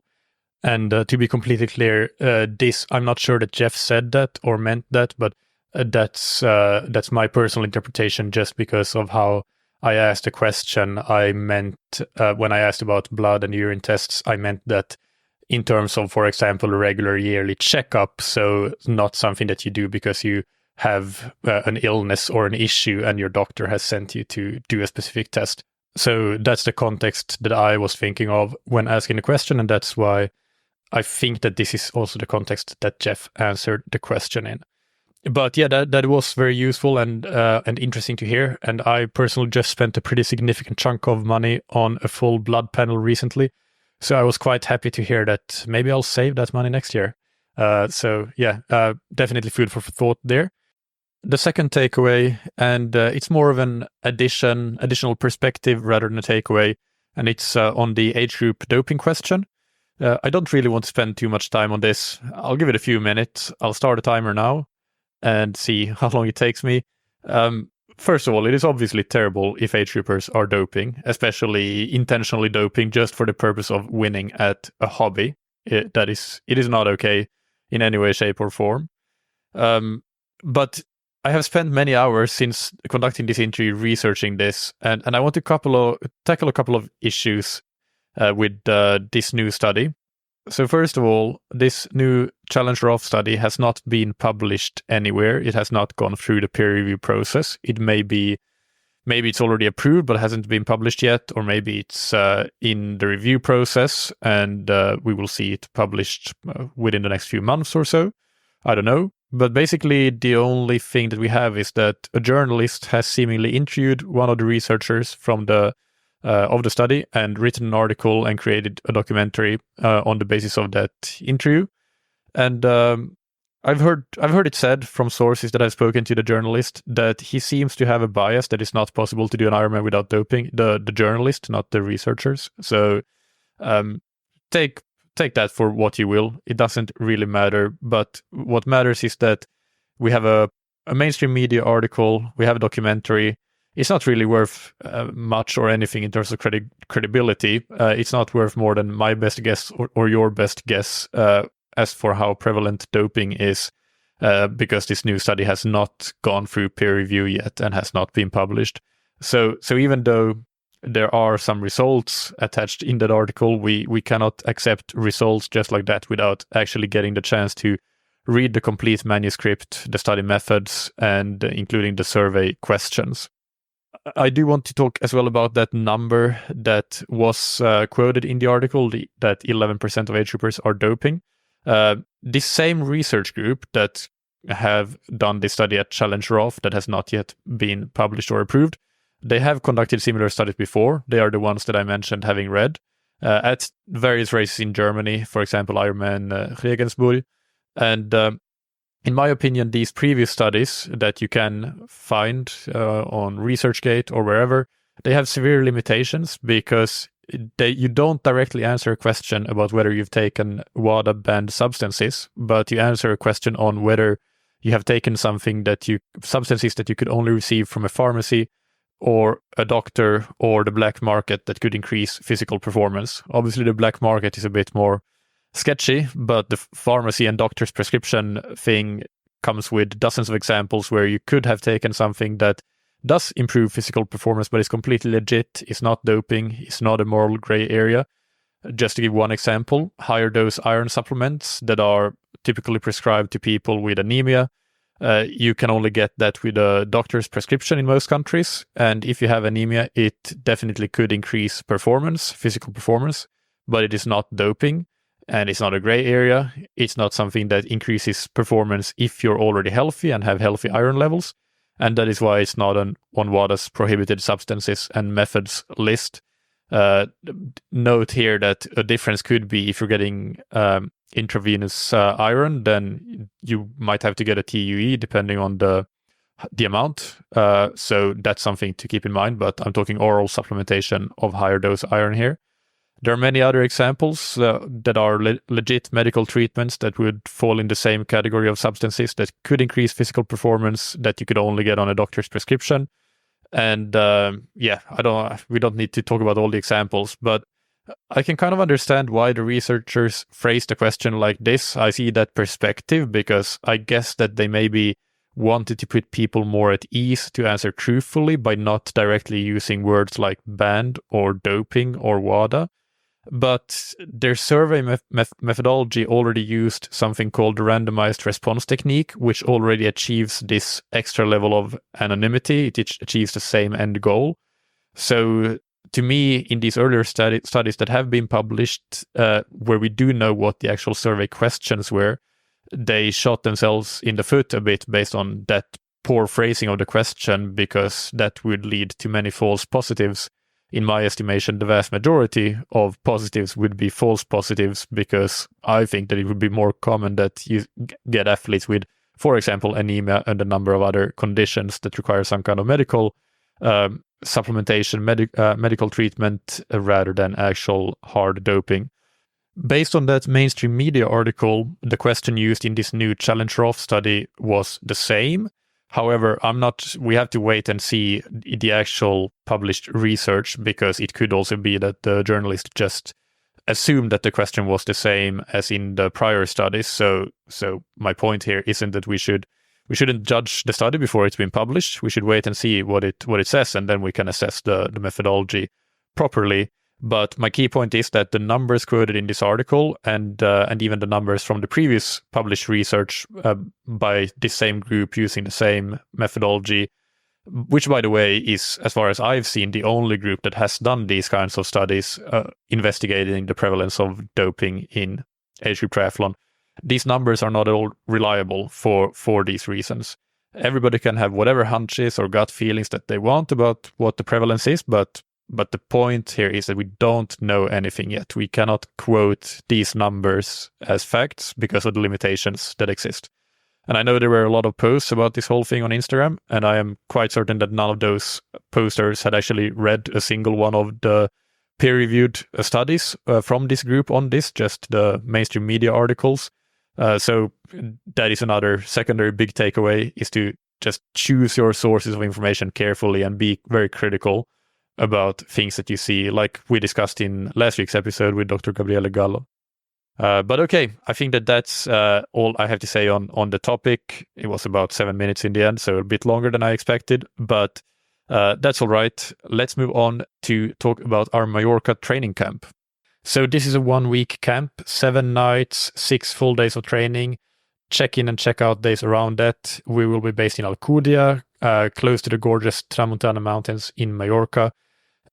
And to be completely clear, I'm not sure that Jeff said that or meant that, but that's my personal interpretation just because of how I asked the question. I meant, when I asked about blood and urine tests, I meant that in terms of, for example, a regular yearly checkup, so not something that you do because you have an illness or an issue and your doctor has sent you to do a specific test. So that's the context that I was thinking of when asking the question, and that's why I think that this is also the context that Jeff answered the question in. But yeah, that was very useful and interesting to hear. And I personally just spent a pretty significant chunk of money on a full blood panel recently. So I was quite happy to hear that maybe I'll save that money next year. So yeah, definitely food for thought there. The second takeaway, and it's more of an additional perspective rather than a takeaway, and it's on the age group doping question. I don't really want to spend too much time on this. I'll give it a few minutes. I'll start a timer now and see how long it takes me. First of all, it is obviously terrible if age groupers are doping, especially intentionally doping just for the purpose of winning at a hobby. It is not okay in any way, shape, or form. But I have spent many hours since conducting this interview researching this, and I want to tackle a couple of issues with this new study. So first of all, this new Challenge ROF study has not been published anywhere. It has not gone through the peer review process. It maybe it's already approved but hasn't been published yet, or maybe it's in the review process and we will see it published within the next few months or so. I don't know. But basically, the only thing that we have is that a journalist has seemingly interviewed one of the researchers from of the study and written an article and created a documentary on the basis of that interview. And I've heard it said from sources that I've spoken to the journalist that he seems to have a bias that it's not possible to do an Ironman without doping. The journalist, not the researchers. So take that for what you will. It doesn't really matter. But what matters is that we have a mainstream media article. We have a documentary. It's not really worth much or anything in terms of credibility. It's not worth more than my best guess or your best guess as for how prevalent doping is, because this new study has not gone through peer review yet and has not been published. So even though there are some results attached in that article, we cannot accept results just like that without actually getting the chance to read the complete manuscript, the study methods, and including the survey questions. I do want to talk as well about that number that was quoted in the article, that 11% of age groupers are doping. This same research group that have done this study at Challenge ROF that has not yet been published or approved, they have conducted similar studies before. They are the ones that I mentioned having read at various races in Germany, for example, Ironman Regensburg. And in my opinion, these previous studies that you can find on ResearchGate or wherever, they have severe limitations because you don't directly answer a question about whether you've taken WADA-banned substances, but you answer a question on whether you have taken substances that you could only receive from a pharmacy or a doctor or the black market that could increase physical performance. Obviously, the black market is a bit more sketchy, but the pharmacy and doctor's prescription thing comes with dozens of examples where you could have taken something that does improve physical performance, but is completely legit, is not doping, is not a moral gray area. Just to give one example, higher dose iron supplements that are typically prescribed to people with anemia. You can only get that with a doctor's prescription in most countries. And if you have anemia, it definitely could increase performance, physical performance, but it is not doping. And it's not a gray area. It's not something that increases performance if you're already healthy and have healthy iron levels. And that is why it's not on WADA's prohibited substances and methods list. Note here that a difference could be if you're getting intravenous iron, then you might have to get a TUE depending on the amount. So that's something to keep in mind. But I'm talking oral supplementation of higher dose iron here. There are many other examples that are legit medical treatments that would fall in the same category of substances that could increase physical performance that you could only get on a doctor's prescription. And we don't need to talk about all the examples, but I can kind of understand why the researchers phrased the question like this. I see that perspective because I guess that they maybe wanted to put people more at ease to answer truthfully by not directly using words like banned or doping or WADA. But their survey methodology already used something called the randomized response technique, which already achieves this extra level of anonymity. It achieves the same end goal. So to me, in these earlier studies that have been published, where we do know what the actual survey questions were, they shot themselves in the foot a bit based on that poor phrasing of the question, because that would lead to many false positives. In my estimation, the vast majority of positives would be false positives, because I think that it would be more common that you get athletes with, for example, anemia and a number of other conditions that require some kind of medical supplementation, medical treatment, rather than actual hard doping. Based on that mainstream media article, the question used in this new Challenge ROF study was the same. However, we have to wait and see the actual published research, because it could also be that the journalist just assumed that the question was the same as in the prior studies. So my point here isn't that we shouldn't judge the study before it's been published. We should wait and see what it says, and then we can assess the methodology properly. But my key point is that the numbers quoted in this article and even the numbers from the previous published research by this same group using the same methodology, which, by the way, is, as far as I've seen, the only group that has done these kinds of studies investigating the prevalence of doping in age group triathlon. These numbers are not at all reliable for these reasons. Everybody can have whatever hunches or gut feelings that they want about what the prevalence is, but the point here is that we don't know anything yet. We cannot quote these numbers as facts because of the limitations that exist. And I know there were a lot of posts about this whole thing on Instagram, and I am quite certain that none of those posters had actually read a single one of the peer-reviewed studies from this group on this, just the mainstream media articles. So that is another secondary big takeaway, is to just choose your sources of information carefully and be very critical about things that you see, like we discussed in last week's episode with Dr. Gabriele Gallo. But okay, I think that's all I have to say on the topic. It was about 7 minutes in the end, so a bit longer than I expected, but that's all right. Let's move on to talk about our Mallorca training camp. So this is a 1-week camp, 7 nights, 6 full days of training, check-in and check-out days around that. We will be based in Alcudia, close to the gorgeous Tramontana Mountains in Mallorca.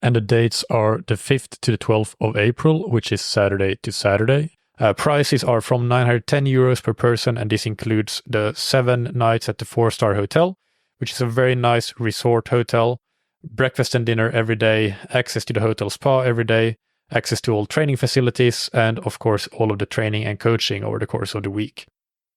And the dates are the 5th to the 12th of April, which is Saturday to Saturday. Prices are from €910 per person, and this includes the 7 nights at the 4-star hotel, which is a very nice resort hotel, breakfast and dinner every day, access to the hotel spa every day, access to all training facilities, and of course all of the training and coaching over the course of the week.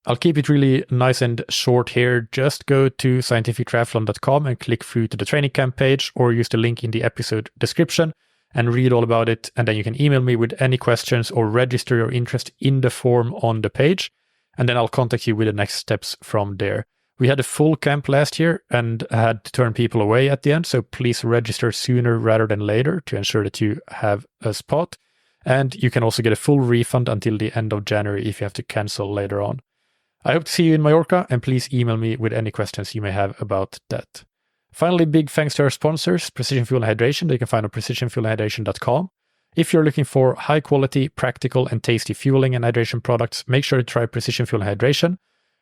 I'll keep it really nice and short here. Just go to scientifictriathlon.com and click through to the training camp page, or use the link in the episode description and read all about it. And then you can email me with any questions or register your interest in the form on the page. And then I'll contact you with the next steps from there. We had a full camp last year and had to turn people away at the end. So please register sooner rather than later to ensure that you have a spot. And you can also get a full refund until the end of January if you have to cancel later on. I hope to see you in Mallorca, and please email me with any questions you may have about that. Finally, big thanks to our sponsors, Precision Fuel and Hydration, that you can find on precisionfuelandhydration.com. If you're looking for high quality, practical, and tasty fueling and hydration products, make sure to try Precision Fuel and Hydration.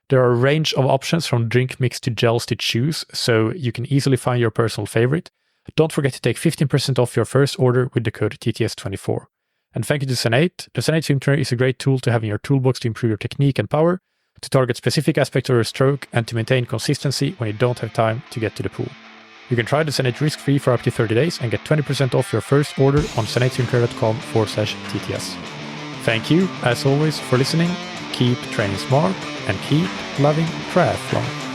There are a range of options from drink mix to gels to choose, so you can easily find your personal favorite. Don't forget to take 15% off your first order with the code TTS24. And thank you to Zen8. The Zen8 swim trainer is a great tool to have in your toolbox to improve your technique and power, to target specific aspects of your stroke, and to maintain consistency when you don't have time to get to the pool. You can try the Zen8 risk-free for up to 30 days and get 20% off your first order on zen8swimtrainer.com/TTS. Thank you, as always, for listening. Keep training smart and keep loving triathlon.